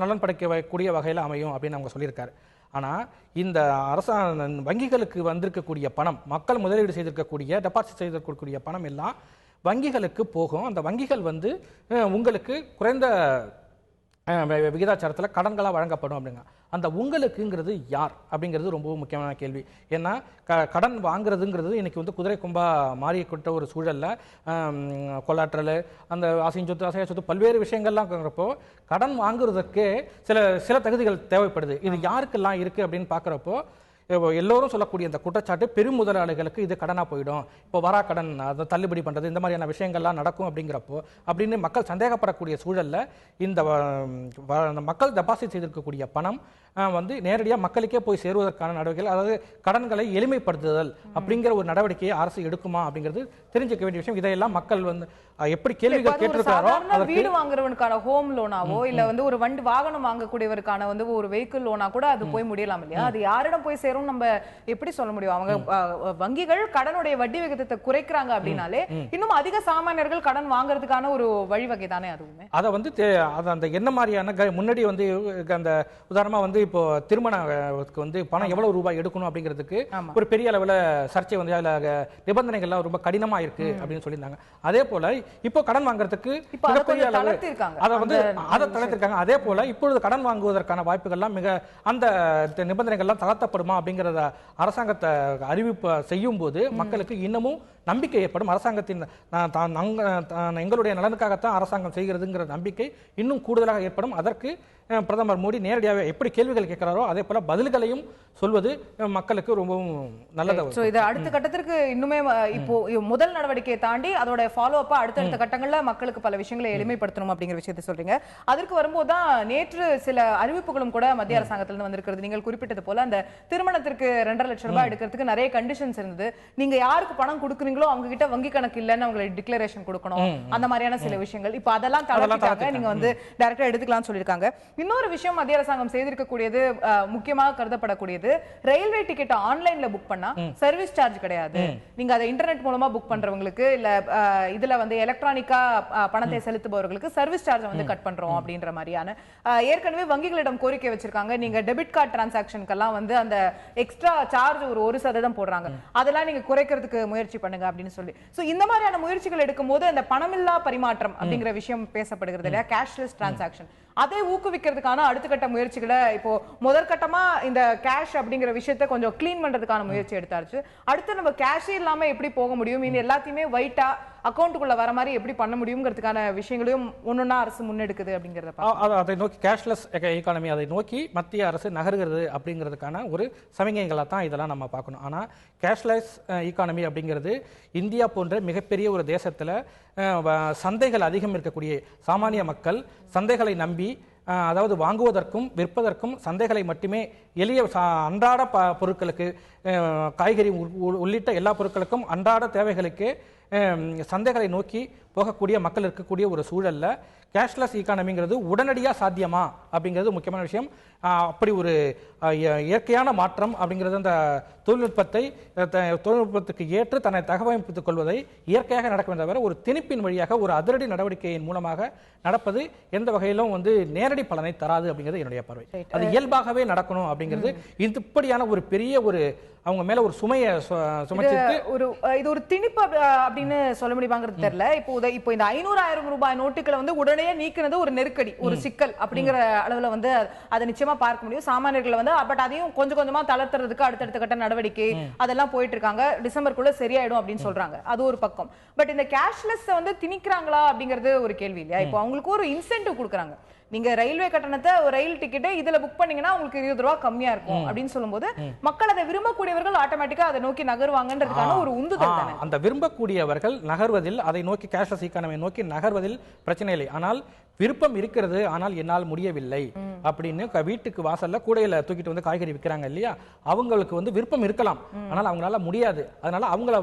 நலன் படைக்கக்கூடிய வகையில் அமையும் அப்படின்னு அவங்க சொல்லியிருக்காரு. ஆனால் இந்த வங்கிகளுக்கு வந்திருக்கக்கூடிய பணம், மக்கள் முதலீடு செய்திருக்கக்கூடிய டெபாசிட் செய்திருக்கக்கூடிய பணம் எல்லாம் வங்கிகளுக்கு போகும். அந்த வங்கிகள் உங்களுக்கு குறைந்த விகிதாச்சாரத்தில் கடன்களாக வழங்கப்படும் அப்படிங்க. அந்த உங்களுக்குங்கிறது யார் அப்படிங்கிறது ரொம்ப முக்கியமான கேள்வி. ஏன்னா கடன் வாங்குறதுங்கிறது இன்னைக்கு குதிரை கொம்பா மாறிக்கிட்ட ஒரு சூழல்ல கொலாட்ரல், அந்த அசையும் சொத்து, அசைய சொத்து, பல்வேறு விஷயங்கள்லாம் இருக்கிறப்போ கடன் வாங்குறதுக்கே சில தகுதிகள் தேவைப்படுது. இது யாருக்கெல்லாம் இருக்கு அப்படின்னு பார்க்குறப்போ எல்லோரும் சொல்லக்கூடிய இந்த குற்றச்சாட்டு பெரும் முதலாளிகளுக்கு இது கடனாக போயிடும், இப்போ வரா கடன் அதை தள்ளுபடி பண்ணுறது, இந்த மாதிரியான விஷயங்கள்லாம் நடக்கும் அப்படின்னு மக்கள் சந்தேகப்படக்கூடிய சூழலில் இந்த மக்கள் டெபாசிட் செய்திருக்கக்கூடிய பணம் நேரடியாக மக்களுக்கே போய் சேருவதற்கான நடவடிக்கைகள், அதாவது கடன்களை எளிமைப்படுத்துதல் அப்படிங்கிற ஒரு நடவடிக்கையை அரசு எடுக்குமா அப்படிங்கிறது தெரிஞ்சுக்க வேண்டிய விஷயம். இதையெல்லாம் மக்கள் எப்படி கேள்விகள் கேட்டிருக்காரோ, வீடு வாங்குறவனுக்கான ஹோம் லோனாவோ இல்ல ஒரு வண்டி வாகனம் வாங்கக்கூடியவருக்கான ஒரு வெஹிக்கிள் லோனா கூட அது போய் முடியலாம் இல்லையா? அது யாரிடம் போய் சேரும் நம்ம எப்படி சொல்ல முடியும்? அவங்க வங்கிகள் கடனுடைய வட்டி விகிதத்தை குறைக்கிறாங்க அப்படின்னாலே இன்னும் அதிக சாமானியர்கள் கடன் வாங்குறதுக்கான ஒரு வழிவகை தானே அதுவுமே. அதை அந்த என்ன மாதிரியான முன்னாடி அந்த உதாரணமா இப்போ திருமணத்துக்கு பணம் எவ்வளவு ரூபாய் எடுக்கணும் அப்படிங்கிறதுக்கு ஒரு பெரிய அளவுல சர்ச்சை நிபந்தனைகள்லாம் ரொம்ப கடினமா இருக்கு அப்படின்னு சொல்லியிருந்தாங்க. அதே போல இப்போ கடன் வாங்குறதுக்கு மிகப்பெரிய அளவு அதை தளர்த்திருக்காங்க. அதே போல இப்பொழுது கடன் வாங்குவதற்கான வாய்ப்புகள்லாம் அந்த நிபந்தனைகள்லாம் தளர்த்தப்படுமா அப்படிங்கிறத அரசாங்கத்தை அறிவிப்பு செய்யும் போது மக்களுக்கு இன்னமும் நம்பிக்கை ஏற்படும். அரசாங்கத்தின் எங்களுடைய நலனுக்காகத்தான் அரசாங்கம் செய்கிறதுங்கிற நம்பிக்கை இன்னும் கூடுதலாக ஏற்படும். அதற்கு பிரதமர் மோடி நேரடியாக எப்படி கேள்விகள் கேட்கிறாரோ அதே போல பதில்களையும் சொல்வது மக்களுக்கு ரொம்பவும் நல்லது. இது அடுத்த கட்டத்திற்கு இன்னுமே இப்போ முதல் நடவடிக்கையை தாண்டி அதோட ஃபாலோ அப்பா அடுத்தடுத்த கட்டங்கள்ல மக்களுக்கு பல விஷயங்களை எளிமைப்படுத்தணும் அப்படிங்கிற விஷயத்தை சொல்றீங்க. அதற்கு வரும்போதுதான் நேற்று சில அறிவிப்புகளும் கூட மத்திய அரசாங்கத்திலிருந்து வந்திருக்கிறது. நீங்கள் குறிப்பிட்டது போல அந்த திருமணத்திற்கு 2.5 லட்சம் ரூபாய் எடுக்கிறதுக்கு நிறைய கண்டிஷன்ஸ் இருந்தது. நீங்க யாருக்கு பணம் கொடுக்குறீங்களோ அவங்க கிட்ட வங்கி கணக்கு இல்லைன்னு அவங்களுக்கு டிக்ளரேஷன் கொடுக்கணும், அந்த மாதிரியான சில விஷயங்கள். இப்போ அதெல்லாம் தளர்த்திட்டாங்க, நீங்க டைரக்டா எடுத்துக்கலாம்னு சொல்லியிருக்காங்க. இன்னொரு விஷயம் மத்திய அரசாங்கம் செய்திருக்கக்கூடியது முக்கியமாக கருதப்படக்கூடியது, ரயில்வே டிக்கெட் ஆன்லைன்ல புக் பண்ணா சர்வீஸ் சார்ஜ் கிடையாது. நீங்க அதை இன்டர்நெட் மூலமா புக் பண்றவங்களுக்கு இல்ல இதுல எலக்ட்ரானிக்கா பணத்தை செலுத்துபவர்களுக்கு சர்வீஸ் சார்ஜ் கட் பண்றோம் அப்படின்ற மாதிரியான ஏற்கனவே வங்கிகளிடம் கோரிக்கை வச்சிருக்காங்க. நீங்க டெபிட் கார்டு டிரான்சாக்ஷனுக்கெல்லாம் அந்த எக்ஸ்ட்ரா சார்ஜ் ஒரு 1% போடுறாங்க, அதெல்லாம் நீங்க குறைக்கிறதுக்கு முயற்சி பண்ணுங்க அப்படின்னு சொல்லி. சோ இந்த மாதிரியான முயற்சிகள் எடுக்கும் போது அந்த பணமில்லா பரிமாற்றம் அப்படிங்கிற விஷயம் பேசப்படுகிறது இல்லையா, கேஷ்லெஸ் டிரான்சாக்ஷன், அதை ஊக்குவிக்கிறதுக்கான அடுத்த கட்ட முயற்சிகளை இப்போ முதற்கட்டமா இந்த கேஷ் அப்படிங்கிற விஷயத்தை கொஞ்சம் கிளீன் பண்றதுக்கான முயற்சி எடுத்தாச்சு. அடுத்து நம்ம கேஷே இல்லாம எப்படி போக முடியும், இனி எல்லாத்தையுமே வைட்டா அக்கௌண்ட்டுக்குள்ள வர மாதிரி எப்படி பண்ண முடியுங்கிறதுக்கான விஷயங்களையும் ஒன்னொன்னா அரசு முன்னெடுக்குது அப்படிங்கறத அதை நோக்கி கேஷ்லெஸ் எக்கானமி அதை நோக்கி மத்திய அரசு நகர்கிறது அப்படிங்கிறதுக்கான ஒரு சமிகைகளாக தான் இதெல்லாம் நம்ம பார்க்கணும். ஆனால் கேஷ்லெஸ் ஈகானமி அப்படிங்கிறது இந்தியா போன்ற மிகப்பெரிய ஒரு தேசத்தில் சந்தைகள் அதிகம் இருக்கக்கூடிய சாமானிய மக்கள் சந்தைகளை நம்பி அதாவது வாங்குவதற்கும் விற்பதற்கும் சந்தைகளை மட்டுமே எளிய அன்றாட பொருட்களுக்கு காய்கறி உள்ளிட்ட எல்லா பொருட்களுக்கும் அன்றாட தேவைகளுக்கு சந்தைகளை நோக்கி போகக்கூடிய மக்கள் இருக்கக்கூடிய ஒரு சூழல்ல கேஷ்லெஸ் ஈகானமிங்கிறது உடனடியாக சாத்தியமா அப்படிங்கிறது முக்கியமான விஷயம். அப்படி ஒரு இயற்கையான மாற்றம் அப்படிங்கிறது அந்த தொழில்நுட்பத்துக்கு ஏற்று தன்னை தகவமைத்துக் கொள்வதை இயற்கையாக நடக்கும் தவிர ஒரு திணிப்பின் வழியாக ஒரு அதிரடி நடவடிக்கையின் மூலமாக நடப்பது எந்த வகையிலும் நேரடி பலனை தராது அப்படிங்கிறது என்னுடைய பார்வை. அது இயல்பாகவே நடக்கணும் அப்படிங்கிறது இப்படியான ஒரு பெரிய ஒரு அவங்க மேல ஒரு சுமையை சுமச்சிட்டு இது ஒரு திணிப்பு அப்படின்னு சொல்ல முடியுமாங்கிறது தெரியல. இப்போ இந்த 500,000 ரூபாய் நோட்டுகளை உடனே நீக்கினது ஒரு நெருக்கடி, ஒரு சிக்கல் அப்படிங்கிற அளவுல அதை நிச்சயமா பார்க்க முடியும். சாமானியர்கள் பட் அதையும் கொஞ்சம் கொஞ்சமா தளர்த்துறதுக்கு அடுத்தடுத்த கட்ட நடவடிக்கை அதெல்லாம் போயிட்டு இருக்காங்க. டிசம்பருக்குள்ள சரியாயிடும் அப்படின்னு சொல்றாங்க. அது ஒரு பக்கம். பட் இந்த கேஷ்லெஸ் திணிக்கிறாங்களா அப்படிங்கிறது ஒரு கேள்வி இல்லையா? இப்போ அவங்களுக்கு ஒரு இன்சென்டிவ் கொடுக்குறாங்க. நீங்க ரயில்வே கட்டணத்தை ஒரு ரயில் டிக்கெட் இதுல புக் பண்ணீங்கன்னா உங்களுக்கு 20 ரூபாய் கம்மியா இருக்கும் அப்படின்னு சொல்லும்போது மக்கள் அதை விரும்பக்கூடியவர்கள் ஆட்டோமேட்டிக்கா அதை நோக்கி நகருவாங்கன்றதுக்கான ஒரு உந்துதல் தானே. அந்த விரும்பக்கூடியவர்கள் நகர்வதில் அதை நோக்கி கேஷ்லெஸ் ஈகானமி நோக்கி நகர்வதில் பிரச்சனை இல்லை. ஆனால் விருப்பம் இருக்கிறது ஆனால் என்னால் முடியவில்லை அப்படின்னு வீட்டுக்கு வாசல்ல கூடையில தூக்கிட்டு காய்கறி விற்கிறாங்க இல்லையா, அவங்களுக்கு விருப்பம் இருக்கலாம் ஆனால் அவங்களால முடியாது. அதனால அவங்கள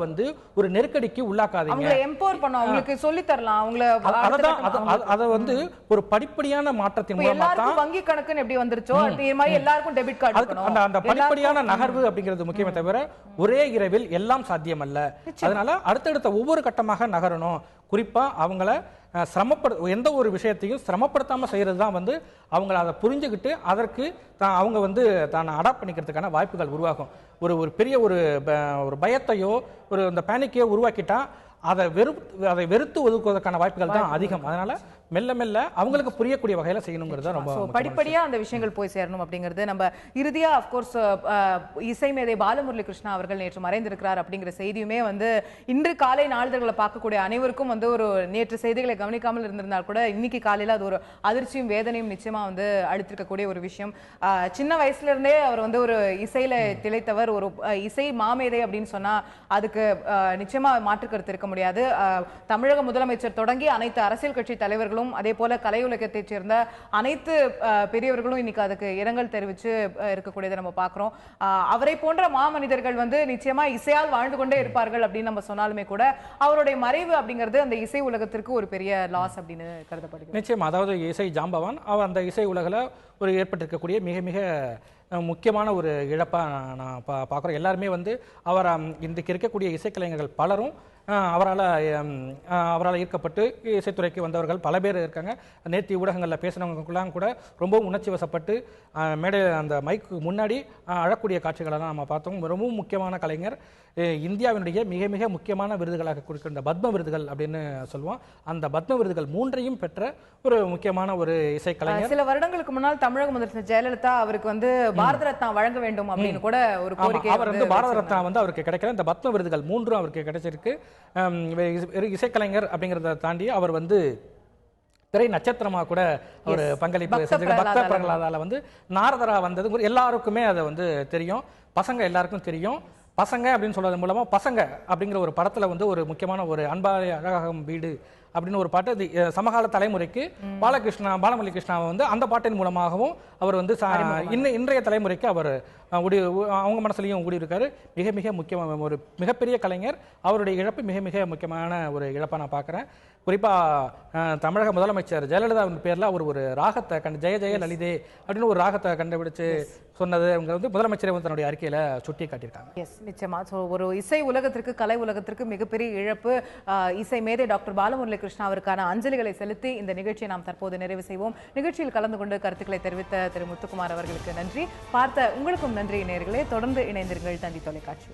ஒரு நெருக்கடிக்கு உள்ளாக்காதீங்க. அவங்களை எம்பவர் பண்ணணும், அவங்களுக்கு சொல்லி தரலாம். அவங்கள அத ஒரு படிப்படியான மாற்றத்தின் மூலமா தான் வங்கி கணக்குன்னு எப்படி வந்துருச்சோ அதே மாதிரி எல்லாருக்கும் டெபிட் கார்டு இருக்கணும். அந்த படிப்படியான நகர்வு அப்படிங்கிறது முக்கியமே தவிர ஒரே இரவில் எல்லாம் சாத்தியம் அல்ல. அதனால அடுத்தடுத்த ஒவ்வொரு கட்டமாக நகரணும். குறிப்பா அவங்கள எந்த ஒரு விஷயத்தையும் சிரமப்படுத்தாம செய்யறது தான் அவங்கள அதை புரிஞ்சுக்கிட்டு அதற்கு அவங்க தான் அடாப்ட் பண்ணிக்கிறதுக்கான வாய்ப்புகள் உருவாகும். ஒரு பெரிய ஒரு பயத்தையோ ஒரு இந்த பேனிக்கையோ உருவாக்கிட்டா அதை வெறுத்து ஒதுக்குவதற்கான வாய்ப்புகள் தான் அதிகம். அதனால மெல்ல மெல்ல அவங்களுக்கு புரியக்கூடிய வகையில செய்யணுங்கிறது ரொம்ப படிப்படியா அந்த விஷயங்கள் போய் சேரணும் அப்படிங்கிறது. நம்ம இறுதியா அப்கோர்ஸ் இசை மேதை பாலமுரளி கிருஷ்ணா அவர்கள் நேற்று மறைந்திருக்கிறார் அப்படிங்கிற செய்தியுமே இன்று காலை நாளிதழ்களை பார்க்கக்கூடிய அனைவருக்கும் ஒரு நேற்று செய்திகளை கவனிக்காமல் இருந்திருந்தால் கூட இன்னைக்கு காலையில அது ஒரு அதிர்ச்சியும் வேதனையும் நிச்சயமா அளித்திருக்கக்கூடிய ஒரு விஷயம். சின்ன வயசுல இருந்தே அவர் ஒரு இசையில திளைத்தவர், ஒரு இசை மாமேதை அப்படின்னு சொன்னா அதுக்கு நிச்சயமா மாற்று கருத்து இருக்க முடியாது. தமிழக முதலமைச்சர் தொடங்கி அனைத்து அரசியல் கட்சி தலைவர்களும் அதே போல கலை உலகத்தைச் சேர்ந்த அனைத்து பெரியவர்களும் இன்னைக்கு அதுக்கு இரங்கல் தெரிவிச்சு இருக்கக்கூடியதை நம்ம பார்க்கிறோம். அவரை போன்ற மாமனிதர்கள் நிச்சயமா இசையால் வாழ்ந்து கொண்டே இருப்பார்கள் அப்படின்னு நம்ம சொன்னாலுமே கூட அவருடைய மறைவு அப்படிங்கிறது அந்த இசை உலகத்திற்கு ஒரு பெரிய லாஸ் அப்படின்னு கருதப்படுகிறது. நிச்சயமா, அதாவது இசை ஜாம்பவான் அவர் அந்த இசை உலகில் ஒரு ஏற்பட்டிருக்கக்கூடிய மிக மிக முக்கியமான ஒரு இழப்பா நான் பார்க்குறோம். எல்லாருமே அவர் இன்றைக்கு இருக்கக்கூடிய இசைக்கலைஞர்கள் பலரும் அவரால் ஈர்க்கப்பட்டு இசைத்துறைக்கு வந்தவர்கள் பல பேர் இருக்காங்க. நேற்று ஊடகங்களில் பேசினவங்களுக்கெல்லாம் கூட ரொம்பவும் உணர்ச்சி வசப்பட்டு மேடை அந்த மைக்கு முன்னாடி அழக்கூடிய காட்சிகளெல்லாம் நம்ம பார்த்தோம். ரொம்பவும் முக்கியமான கலைஞர். இந்தியாவினுடைய மிக மிக முக்கியமான விருதுகளாக கொடுக்கின்ற பத்ம விருதுகள் அப்படின்னு சொல்லுவோம். அந்த பத்ம விருதுகள் 3ஐயும் பெற்ற ஒரு முக்கியமான ஒரு இசைக்கலைஞர். சில வருடங்களுக்கு முன்னால் தமிழக முதலமைச்சர் ஜெயலலிதா அவருக்கு பாரத ரத்னா வழங்க வேண்டும் அப்படின்னு கூட ஒரு கோரிக்கை. அவர் பாரத ரத்னா அவருக்கு கிடைக்கல. இந்த பத்ம விருதுகள் 3 அவருக்கு கிடைச்சிருக்கு. இசைக்கலைஞர் அப்படிங்கிறத தாண்டி அவர் திரை நட்சத்திரமா கூட ஒரு பங்களிப்பு செஞ்சிருக்க. பக்த பிரகலாதால நாரதரா வந்தது எல்லாருக்குமே அதை தெரியும். பசங்க எல்லாருக்கும் தெரியும். பசங்க அப்படின்னு சொல்றது மூலமா பசங்க அப்படிங்கிற ஒரு படத்துல ஒரு முக்கியமான ஒரு அன்பாய அழகாகும் வீடு அப்படின்னு ஒரு பாட்டு சமகால தலைமுறைக்கு பாலமுரளி கிருஷ்ணா அந்த பாட்டின் மூலமாகவும் அவர் இன்றைய தலைமுறைக்கு அவர் அவங்க மனசுலையும் ஊடி இருக்காரு. மிக மிக முக்கியமான ஒரு மிகப்பெரிய கலைஞர். அவருடைய இழப்பு மிக மிக முக்கியமான ஒரு இழப்பா நான் பார்க்குறேன். குறிப்பா தமிழக முதலமைச்சர் ஜெயலலிதா பேர்ல அவர் ஒரு ராகத்தை ஜெய ஜெய லலிதே அப்படின்னு ஒரு ராகத்தை கண்டுபிடிச்சு சொன்னது முதலமைச்சரே தன்னுடைய அறிக்கையில சுட்டி காட்டியிருக்காங்க. நிச்சயமா ஒரு இசை உலகத்திற்கு கலை உலகத்திற்கு மிகப்பெரிய இழப்பு. இசை மேதை டாக்டர் பாலமுரளி கிருஷ்ணா அவருக்கான அஞ்சலிகளை செலுத்தி இந்த நிகழ்ச்சியை நாம் தற்போது நிறைவு செய்வோம். நிகழ்ச்சியில் கலந்து கொண்டு கருத்துக்களை தெரிவித்த திரு முத்துக்குமார் அவர்களுக்கு நன்றி. பார்த்த உங்களுக்கும் நன்றி நேயர்களே. தொடர்ந்து இணைந்திருங்கள் தந்தி தொலைக்காட்சி.